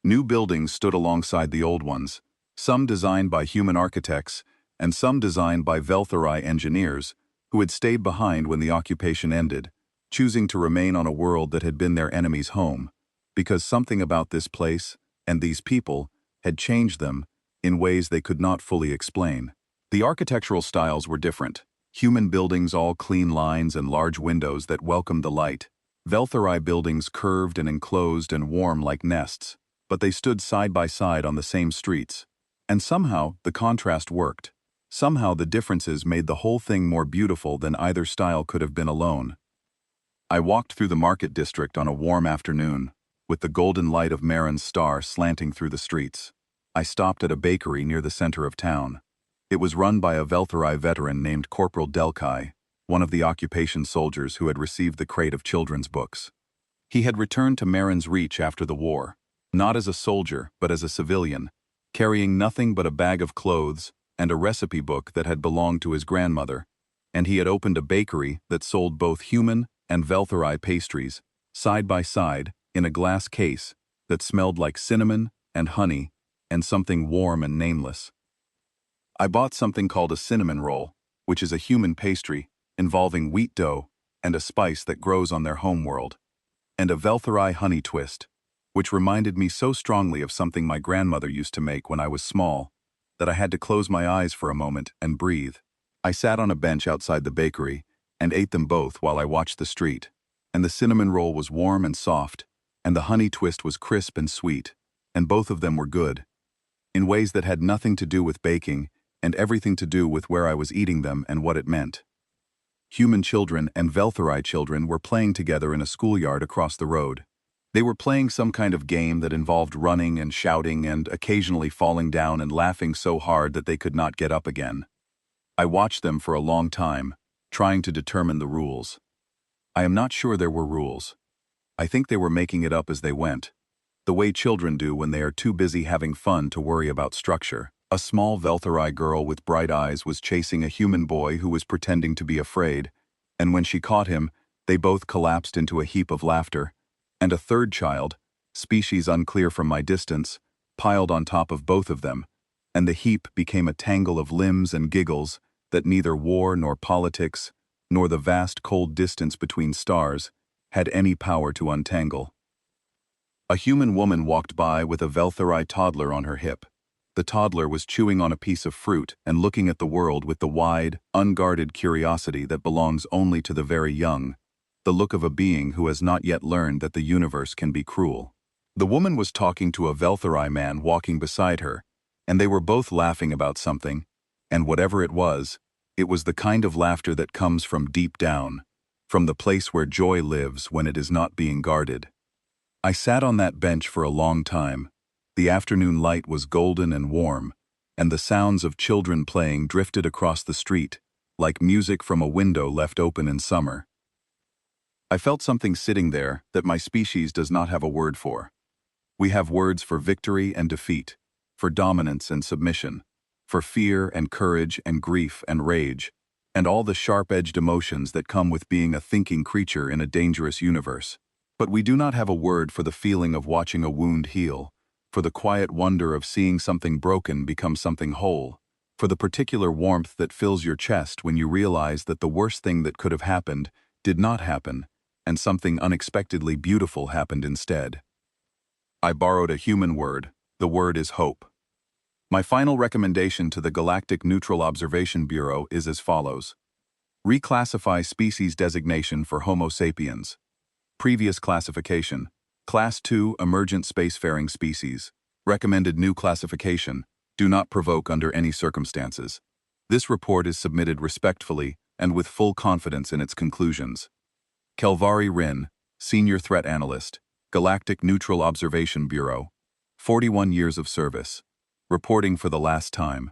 New buildings stood alongside the old ones, some designed by human architects and some designed by Velthari engineers who had stayed behind when the occupation ended, choosing to remain on a world that had been their enemy's home, because something about this place and these people had changed them in ways they could not fully explain. The architectural styles were different. Human buildings all clean lines and large windows that welcomed the light. Velthari buildings curved and enclosed and warm like nests, but they stood side by side on the same streets. And somehow the contrast worked. Somehow the differences made the whole thing more beautiful than either style could have been alone. I walked through the market district on a warm afternoon, with the golden light of Marin's star slanting through the streets. I stopped at a bakery near the center of town. It was run by a Velthari veteran named Corporal Delkai, one of the occupation soldiers who had received the crate of children's books. He had returned to Marin's Reach after the war, not as a soldier but as a civilian, carrying nothing but a bag of clothes and a recipe book that had belonged to his grandmother, and he had opened a bakery that sold both human and Velthari pastries, side by side, in a glass case that smelled like cinnamon and honey and something warm and nameless. I bought something called a cinnamon roll, which is a human pastry involving wheat dough and a spice that grows on their homeworld, and a Velthari honey twist, which reminded me so strongly of something my grandmother used to make when I was small that I had to close my eyes for a moment and breathe. I sat on a bench outside the bakery and ate them both while I watched the street, and the cinnamon roll was warm and soft, and the honey twist was crisp and sweet, and both of them were good, in ways that had nothing to do with baking and everything to do with where I was eating them and what it meant. Human children and Velthari children were playing together in a schoolyard across the road. They were playing some kind of game that involved running and shouting and occasionally falling down and laughing so hard that they could not get up again. I watched them for a long time, trying to determine the rules. I am not sure there were rules. I think they were making it up as they went, the way children do when they are too busy having fun to worry about structure. A small Velthari girl with bright eyes was chasing a human boy who was pretending to be afraid, and when she caught him, they both collapsed into a heap of laughter, and a third child, species unclear from my distance, piled on top of both of them, and the heap became a tangle of limbs and giggles that neither war nor politics, nor the vast cold distance between stars, had any power to untangle. A human woman walked by with a Velthari toddler on her hip. The toddler was chewing on a piece of fruit and looking at the world with the wide, unguarded curiosity that belongs only to the very young, the look of a being who has not yet learned that the universe can be cruel. The woman was talking to a Velthari man walking beside her, and they were both laughing about something, and whatever it was the kind of laughter that comes from deep down, from the place where joy lives when it is not being guarded. I sat on that bench for a long time. The afternoon light was golden and warm, and the sounds of children playing drifted across the street, like music from a window left open in summer. I felt something sitting there that my species does not have a word for. We have words for victory and defeat, for dominance and submission, for fear and courage and grief and rage, and all the sharp-edged emotions that come with being a thinking creature in a dangerous universe. But we do not have a word for the feeling of watching a wound heal, for the quiet wonder of seeing something broken become something whole, for the particular warmth that fills your chest when you realize that the worst thing that could have happened did not happen, and something unexpectedly beautiful happened instead. I borrowed a human word. The word is hope. My final recommendation to the Galactic Neutral Observation Bureau is as follows. Reclassify species designation for Homo sapiens. Previous classification. Class 2 Emergent Spacefaring Species. Recommended new classification. Do not provoke under any circumstances. This report is submitted respectfully and with full confidence in its conclusions. Kelvari Rin, Senior Threat Analyst, Galactic Neutral Observation Bureau. 41 years of service. Reporting for the last time.